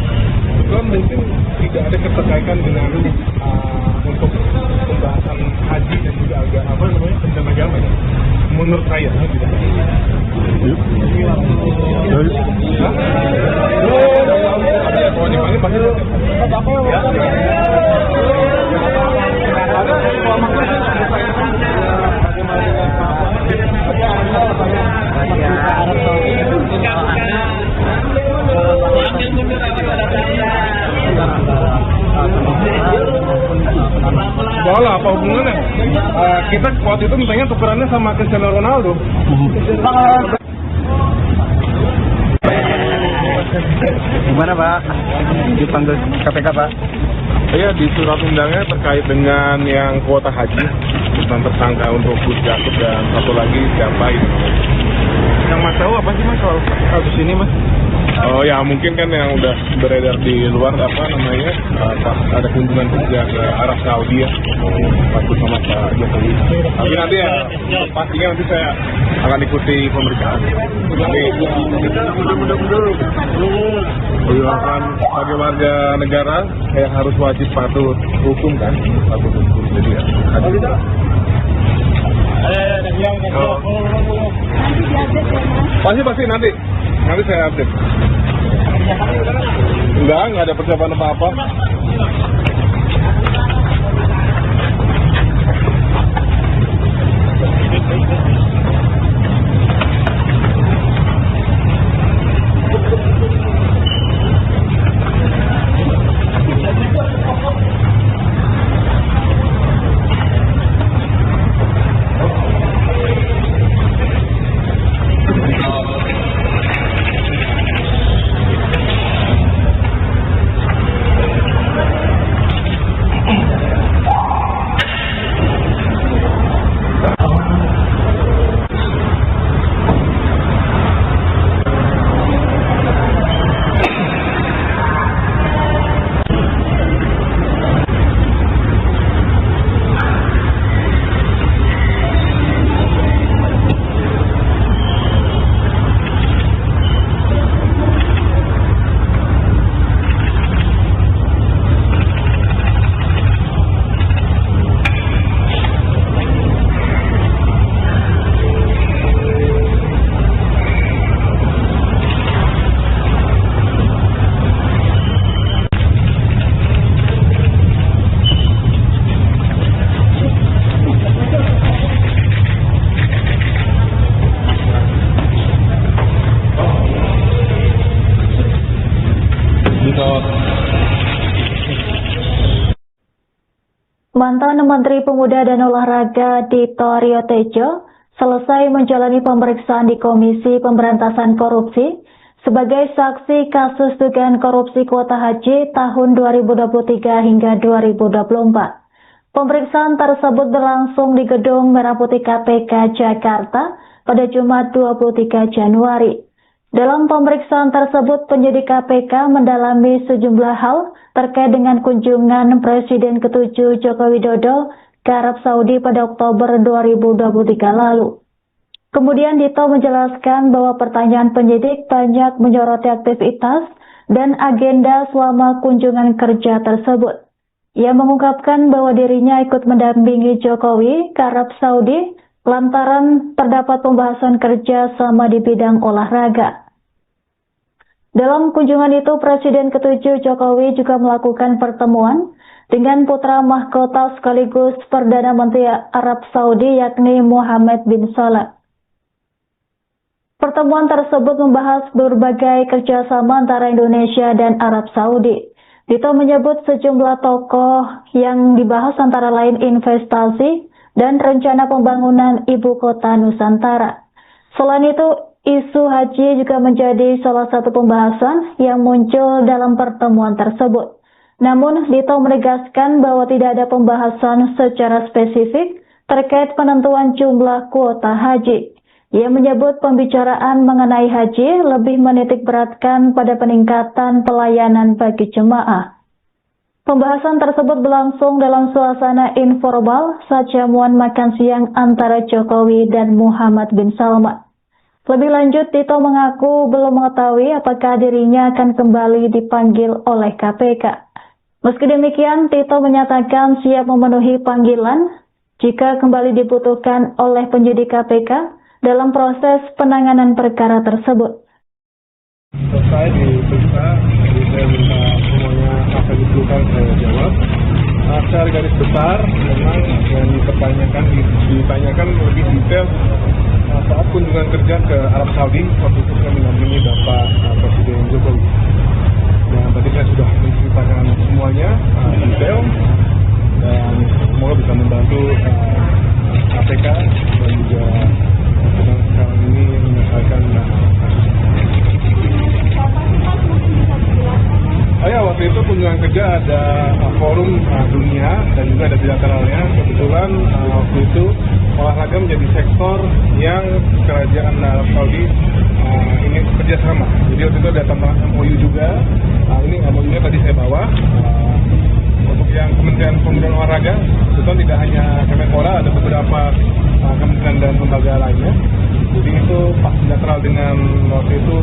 Itu mungkin tidak ada keterkaitan dengan untuk pembahasan haji dan juga rencana agama ya. Menurut saya tidak. Bola apa hubungannya? Kita waktu itu mintanya tukerannya sama Cristiano Ronaldo. Gimana Pak? Dipanggil KPK Pak? Saya di surat undangnya terkait dengan yang kuota haji, tentang tersangka untuk Gus Yakub dan satu lagi siapa itu namanya. Yang Mas tahu apa sih Mas soal kasus ini Mas? Oh ya mungkin kan yang udah beredar di luar apa namanya pas ada kunjungan kerja ke Arab Saudi ya, patut sama Pak Jokowi. Tapi nanti ya pastinya nanti saya akan ikuti pemeriksaan. Nanti akan sebagai warga negara saya harus wajib patuh hukum kan, patuh hukum jadi ya. Pasti nanti saya update. Enggak ada persiapan apa-apa. Mantan Menteri Pemuda dan Olahraga Dito Aryo Tejo selesai menjalani pemeriksaan di Komisi Pemberantasan Korupsi sebagai saksi kasus dugaan korupsi kuota haji tahun 2023 hingga 2024. Pemeriksaan tersebut berlangsung di Gedung Merah Putih KPK Jakarta pada Jumat 23 Januari. Dalam pemeriksaan tersebut, penyidik KPK mendalami sejumlah hal terkait dengan kunjungan Presiden ke-7 Joko Widodo ke Arab Saudi pada Oktober 2023 lalu. Kemudian Dito menjelaskan bahwa pertanyaan penyidik banyak menyoroti aktivitas dan agenda selama kunjungan kerja tersebut. Ia mengungkapkan bahwa dirinya ikut mendampingi Jokowi ke Arab Saudi lantaran terdapat pembahasan kerja sama di bidang olahraga. Dalam kunjungan itu, Presiden ke-7 Jokowi juga melakukan pertemuan dengan putra mahkota sekaligus Perdana Menteri Arab Saudi yakni Mohammed bin Salman. Pertemuan tersebut membahas berbagai kerjasama antara Indonesia dan Arab Saudi. Dito menyebut sejumlah tokoh yang dibahas antara lain investasi dan rencana pembangunan ibu kota Nusantara. Selain itu, isu haji juga menjadi salah satu pembahasan yang muncul dalam pertemuan tersebut. Namun, Dito menegaskan bahwa tidak ada pembahasan secara spesifik terkait penentuan jumlah kuota haji. Ia menyebut pembicaraan mengenai haji lebih menitik beratkan pada peningkatan pelayanan bagi jemaah. Pembahasan tersebut berlangsung dalam suasana informal saat jamuan makan siang antara Jokowi dan Mohammed bin Salman. Lebih lanjut, Dito mengaku belum mengetahui apakah dirinya akan kembali dipanggil oleh KPK. Meski demikian, Dito menyatakan siap memenuhi panggilan jika kembali dibutuhkan oleh penyidik KPK dalam proses penanganan perkara tersebut. Selesai diperiksa, jadi saya minta semuanya apa yang diperlukan saya jawab. Secara garis besar, memang yang ditanyakan lebih detail saat kunjungan kerja ke Arab Saudi, waktu itu saya mendampingi Bapak Presiden Jokowi. Dan tadi saya sudah menceritakan semuanya detail dan semoga bisa membantu KPK dan juga sekarang ini menyelesaikan waktu itu kunjungan kerja ada forum dunia dan juga ada bilateralnya. Kebetulan waktu itu olahraga menjadi sektor yang kerajaan Arab Saudi ingin kerjasama. Jadi waktu itu ada tambahan MOU juga. Ini MOU-nya tadi saya bawa. Untuk yang Kementerian Pemuda dan Olahraga, itu tidak hanya Kemenpora, ada beberapa kementerian dan lembaga lainnya. Jadi itu pas bilateral dengan waktu itu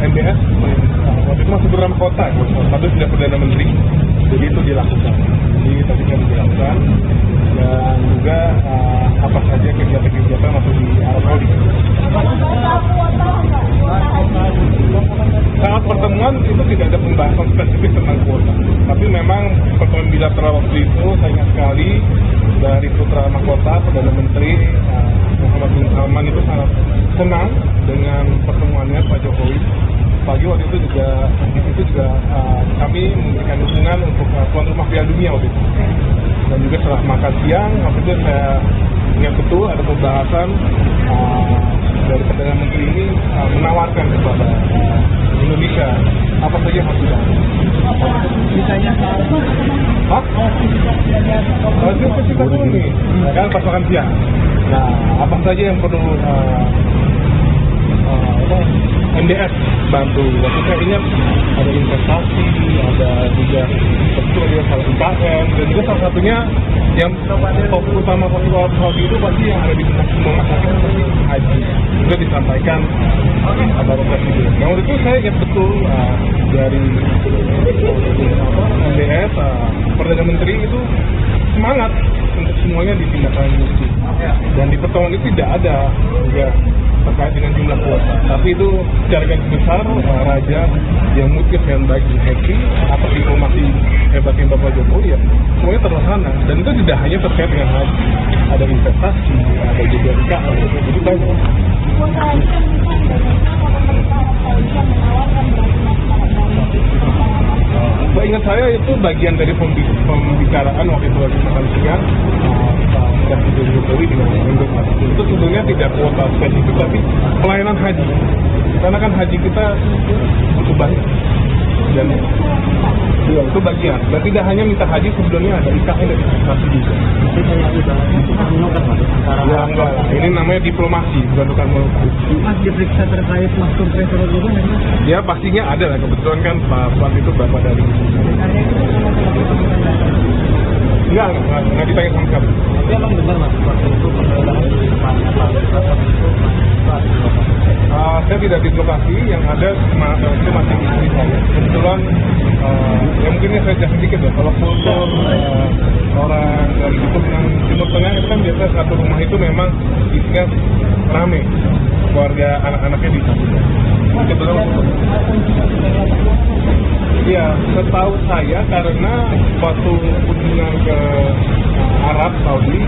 MBS, waktu itu masih beberapa kota, tapi sudah Perdana Menteri. Jadi itu dilakukan. Jadi tadi kami dilakukan dan juga apa saja kegiatan-kegiatan waktu di Arab Saudi. Saat pertemuan itu tidak ada pembahasan spesifik. senang dengan pertemuannya Pak Jokowi. Pagi waktu itu juga kami memberikan dukungan untuk tuan rumah Piala Dunia waktu itu. Dan juga setelah makan siang waktu itu saya ingat betul ada pembahasan dari Perdana Menteri ini menawarkan kepada Indonesia apa saja yang harus dilakukan. Misalnya Hah? Itu kita dulu nih, kan pas makan siang. Nah, apa saja yang perlu MDS bantu? Waktu saya ingat ada investasi, ada juga salah UKM, dan juga salah satunya yang fokus utama Saudi itu pasti yang ada di benak semua masyarakat pasti haji. Juga disampaikan Bapak Presiden. Yang waktu itu saya ingat betul dari MDS, Perdana Menteri itu semangat untuk semuanya ditindaklanjuti. Dan di pertemuan itu tidak ada juga terkait dengan jumlah kuota, tapi itu secara garis besar Raja yang mungkin yang baik di happy atau diplomasi hebatnya Bapak Jokowi ya semuanya terlaksana, dan itu tidak hanya terkait dengan haji, ada investasi, ada juga UKM, itu banyak. Ingat saya itu bagian dari pembicaraan waktu itu lagi makan siang Presiden Jokowi dengan Indonesia. Itu sebetulnya tidak kuota spesifik tapi pelayanan haji. Karena kan haji kita cukup banyak. Dan ya, itu bagian. Dan tidak hanya minta haji, sebetulnya ada IKN dan investasi juga. Tapi saya ibaratnya kita menukar antara ya, enggak. Ini namanya diplomasi, bukan menukar. Mas diperiksa terkait maksud Presiden juga nggak Mas? Ya pastinya ada lah, kebetulan kan Pak itu Bapak dari Enggak ditanya sama sekali. Tapi emang benar Mas, waktu itu pembelaan depannya saya tidak di lokasi, yang ada itu masih istri saya. Kebetulan ya mungkin saya jelas sedikit ya, kalau kultur orang dari Timur Tengah itu kan biasa satu rumah itu memang isinya rame, keluarga anak-anaknya di sana. Kebetulan ya, setahu saya karena waktu kunjungan ke Arab Saudi,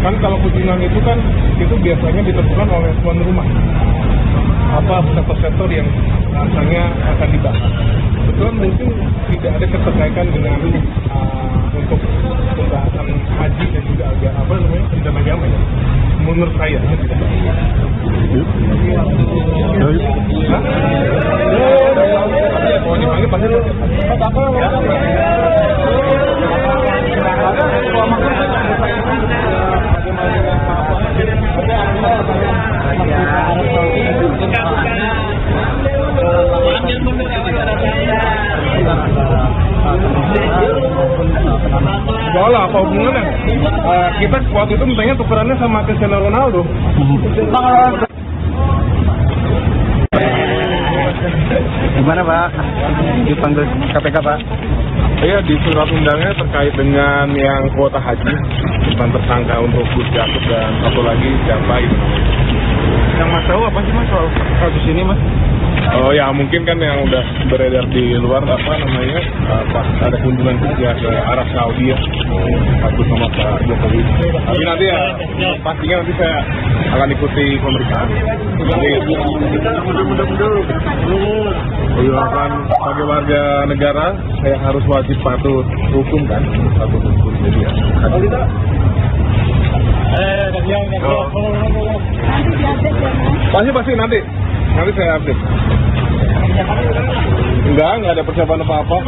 kan kalau kunjungan itu kan itu biasanya ditentukan oleh tuan rumah apa sektor-sektor yang rasanya akan dibahas. Betul, mungkin tidak ada keterkaitan dengan untuk pembahasan haji dan juga pendidikan agama ya. Menurut saya tidak. Kalau dipanggil pasti Soalnya apa hubungannya? Kita waktu itu mintanya tukerannya sama Cristiano Ronaldo. Gimana Pak? Dipanggil KPK Pak? Iya, di surat undangnya terkait dengan yang kuota haji, bukan tersangka untuk Gus Yakub dan satu lagi siapa itu namanya. Yang Mas tahu apa sih Mas soal kasus ini Mas? Oh ya, mungkin kan yang udah beredar di luar apa namanya pas ada kunjungan kerja ke Arab Saudi ya, satu sama Pak Jokowi. Tapi nanti ya pastinya nanti saya akan ikuti pemeriksaan. Akan sebagai warga negara saya harus wajib patuh hukum kan, patuh hukum jadi ya. Pasti nanti saya update. Enggak ada persiapan apa-apa.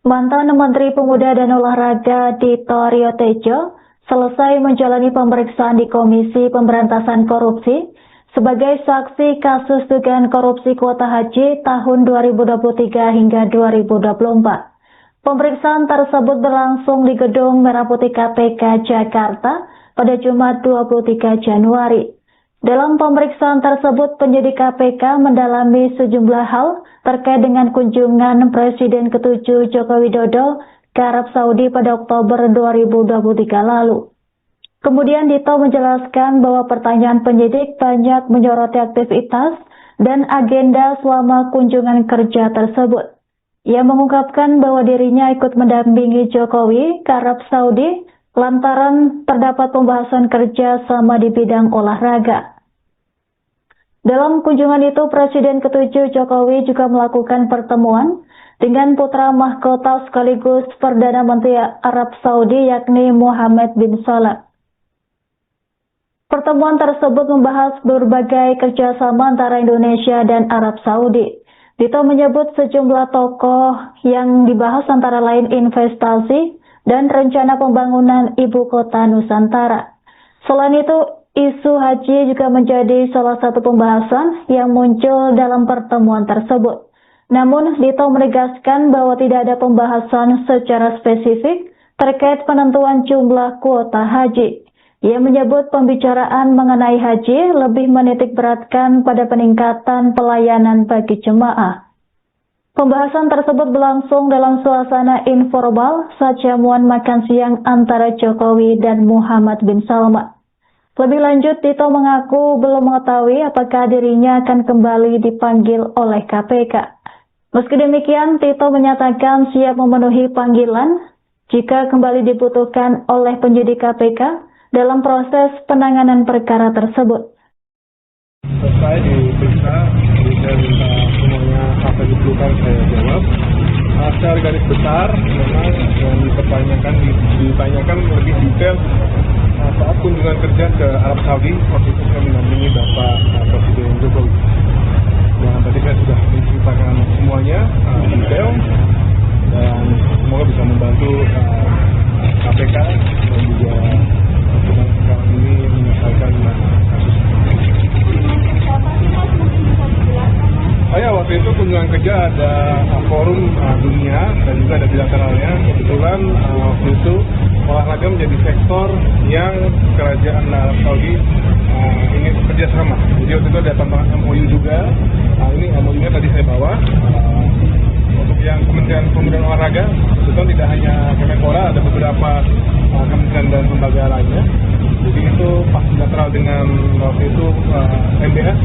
Mantan Menteri Pemuda dan Olahraga Dito Aryo Tejo selesai menjalani pemeriksaan di Komisi Pemberantasan Korupsi sebagai saksi kasus dugaan korupsi kuota haji tahun 2023 hingga 2024. Pemeriksaan tersebut berlangsung di Gedung Merah Putih KPK Jakarta pada Jumat 23 Januari. Dalam pemeriksaan tersebut, penyidik KPK mendalami sejumlah hal terkait dengan kunjungan Presiden ke-7 Joko Widodo ke Arab Saudi pada Oktober 2023 lalu. Kemudian Dito menjelaskan bahwa pertanyaan penyidik banyak menyoroti aktivitas dan agenda selama kunjungan kerja tersebut. Ia mengungkapkan bahwa dirinya ikut mendampingi Jokowi ke Arab Saudi lantaran terdapat pembahasan kerja sama di bidang olahraga. Dalam kunjungan itu, Presiden ke-7 Jokowi juga melakukan pertemuan dengan putra mahkota sekaligus Perdana Menteri Arab Saudi yakni Mohammed bin Salam. Pertemuan tersebut membahas berbagai kerjasama antara Indonesia dan Arab Saudi. Dito menyebut sejumlah tokoh yang dibahas antara lain investasi dan rencana pembangunan ibu kota Nusantara. Selain itu, isu haji juga menjadi salah satu pembahasan yang muncul dalam pertemuan tersebut. Namun, Dito menegaskan bahwa tidak ada pembahasan secara spesifik terkait penentuan jumlah kuota haji. Ia menyebut pembicaraan mengenai haji lebih menitik beratkan pada peningkatan pelayanan bagi jemaah. Pembahasan tersebut berlangsung dalam suasana informal saat jamuan makan siang antara Jokowi dan Mohammed bin Salman. Lebih lanjut, Dito mengaku belum mengetahui apakah dirinya akan kembali dipanggil oleh KPK. Meski demikian, Dito menyatakan siap memenuhi panggilan jika kembali dibutuhkan oleh penyidik KPK dalam proses penanganan perkara tersebut. Selesai diperiksa, saya minta semuanya apa yang diperlukan saya jawab. Secara garis besar, memang yang ditanyakan lebih detail saat kunjungan kerja ke Arab Saudi, waktu itu saya mendampingi Bapak Presiden Jokowi. Dan tadi saya sudah menceritakan semuanya detail dan semoga bisa membantu KPK dan juga sekarang ini menyelesaikan kasus. Saya waktu itu kunjungan kerja ada forum dunia dan juga ada bilateralnya. Kebetulan waktu itu olahraga menjadi sektor yang kerajaan Arab Saudi ingin bekerja sama. Jadi waktu itu ada tambahan MOU juga. Ini MOU-nya tadi saya bawa. Untuk yang Kementerian Pemuda dan Olahraga, kebetulan tidak hanya Kemenpora, ada beberapa kementerian dan lembaga lainnya. Jadi itu pas bilateral dengan waktu itu MBS,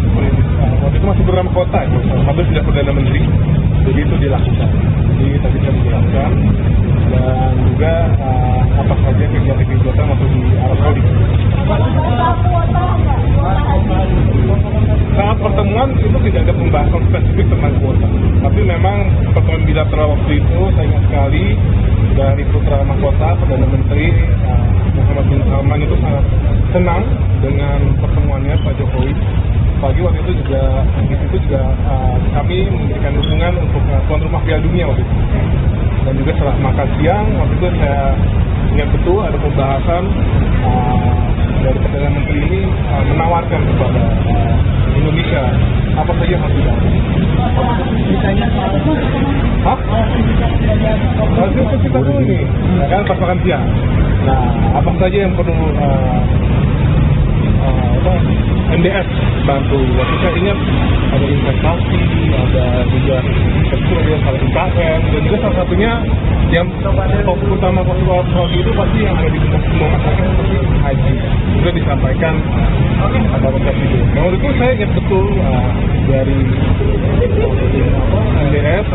waktu itu masih bernama kota, sampai sudah Perdana Menteri. Jadi itu dilakukan. Jadi tadi saya menjelaskan dan juga apa saja kegiatan-kegiatan waktu di Arab Saudi. Saat pertemuan itu tidak ada pembahasan spesifik tentang kuota, tapi memang pertemuan bilateral waktu itu saya ingat sekali dari putra mahkota Perdana Menteri Mohammed bin Salman itu sangat senang dengan pertemuannya Pak Jokowi. Pagi waktu itu juga kami memberikan dukungan untuk tuan rumah Piala Dunia waktu itu. Dan juga setelah makan siang waktu itu saya ingat betul ada pembahasan dari Perdana Menteri ini menawarkan kepada Indonesia apa saja yang harus dilakukan. Hah? Itu kita dulu ini, kan pas makan siang. Nah, apa saja yang perlu NDS bantu? Waktu saya ingat ada investasi, ada juga sektor yang salah UKM, dan juga salah satunya yang fokus utama Arab Saudi itu pasti yang ada di semua masyarakat seperti haji. Juga disampaikan pada presiden. Nah, waktu itu saya ingat betul dari NDS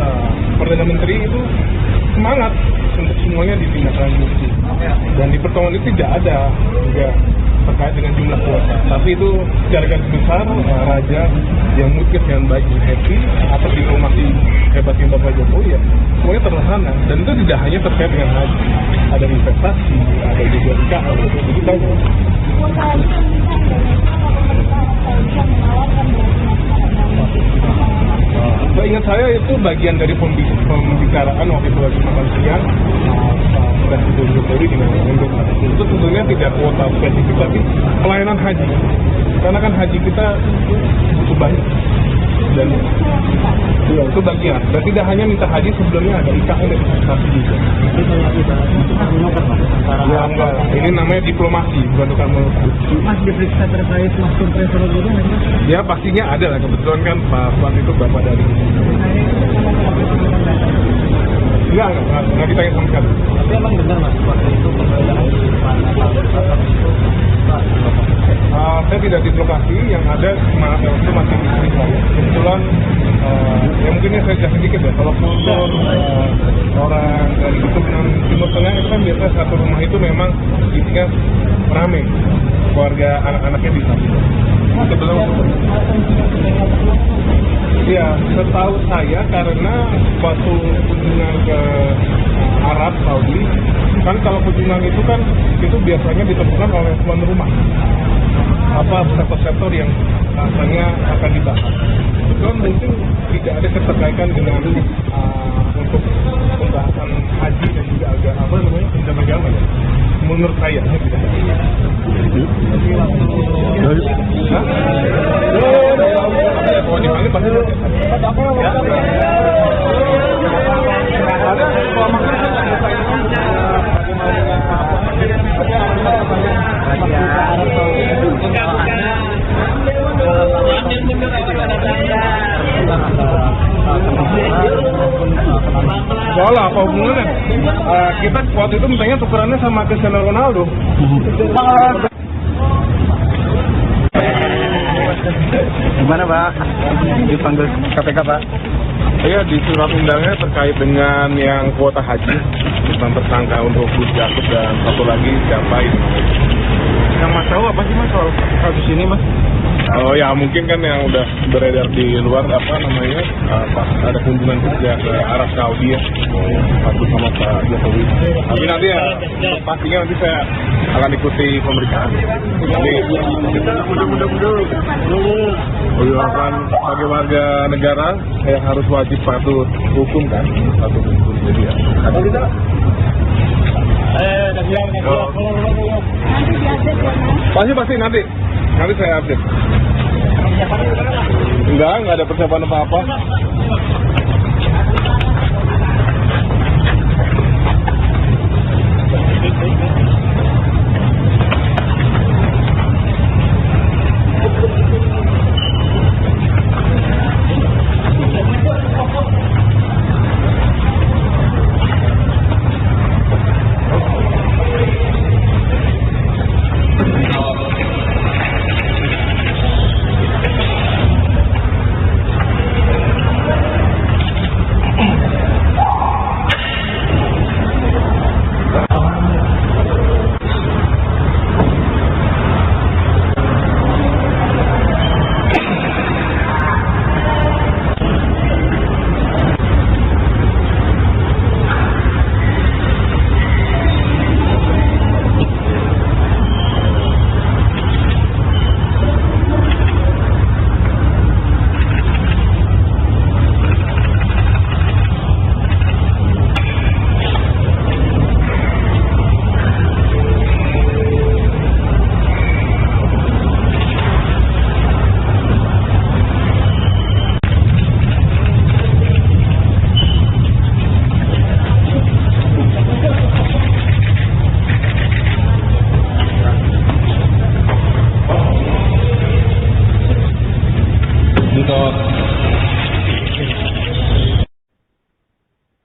Perdana Menteri itu semangat untuk semuanya ditindaklanjuti. Dan di pertemuan itu tidak ada juga terkait dengan jumlah kuota, tapi itu secara garis besar raja yang mungkin yang baik dan happy atas diplomasi hebatnya Bapak Jokowi ya semuanya terlaksana, dan itu tidak hanya terkait dengan haji, ada investasi, ada juga IKL, begitu saja. Saya ingat saya itu bagian dari pembicaraan waktu itu lagi makan siang Presiden Jokowi dengan Menko Maritim. Itu tentunya tidak kuota spesifik, tapi pelayanan haji. Karena kan haji kita butuh banyak. Dan ya, itu bagian. Dan tidak hanya minta haji, sebelumnya ada IKN dan investasi juga. Ya, enggak. Ini namanya diplomasi, bukan tukar menukar. Mas diperiksa terkait master travel juga nggak? Ya pastinya ada lah, kebetulan kan Pak Puan itu bapak dari. Enggak ditanya sama sekali. Tapi emang benar Mas, waktu itu penggeledahan di mana saya tidak di lokasi, yang ada itu masih di sini saya. Kebetulan ya mungkin saya jelas sedikit ya, kalau kultur orang dari keturunan Timur Tengah itu kan biasanya satu rumah itu memang isinya ramai, keluarga anak-anaknya di sana. Ya, setahu saya karena waktu kunjungan ke Arab Saudi, kan kalau kunjungan itu kan itu biasanya ditentukan oleh tuan rumah. Apa sektor-sektor yang rasanya akan dibahas. Itu mungkin tidak ada keterkaitan dengan untuk pembahasan haji dan juga agama ya. Menurut saya tidak ada. Kalau dipanggil pasti soalnya apa hubungannya? Kita waktu itu mintanya tukerannya sama Cristiano Ronaldo. Gimana Pak? Dipanggil KPK Pak? Iya, di surat undangnya terkait dengan yang kuota haji, tentang tersangka untuk Gus Yakub dan satu lagi siapa itu namanya. Yang Mas tahu apa sih Mas soal kasus ini Mas? Oh ya, mungkin kan yang udah beredar di luar apa namanya, pas ada kunjungan kerja ke Arab Saudi ya, satu sama Pak Jokowi. Tapi nanti ya pastinya nanti saya akan ikuti pemeriksaan. Nanti akan sebagai warga negara saya harus wajib patuh hukum kan, patuh hukum jadi ya. Pasti nanti saya update. Enggak ada persiapan apa-apa.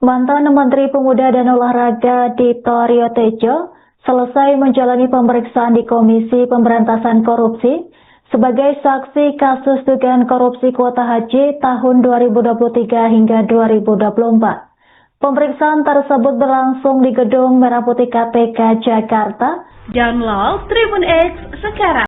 Mantan Menteri Pemuda dan Olahraga Dito Aryo Tejo selesai menjalani pemeriksaan di Komisi Pemberantasan Korupsi sebagai saksi kasus dugaan korupsi kuota haji tahun 2023 hingga 2024. Pemeriksaan tersebut berlangsung di Gedung Merah Putih KPK Jakarta. Download Tribun X sekarang.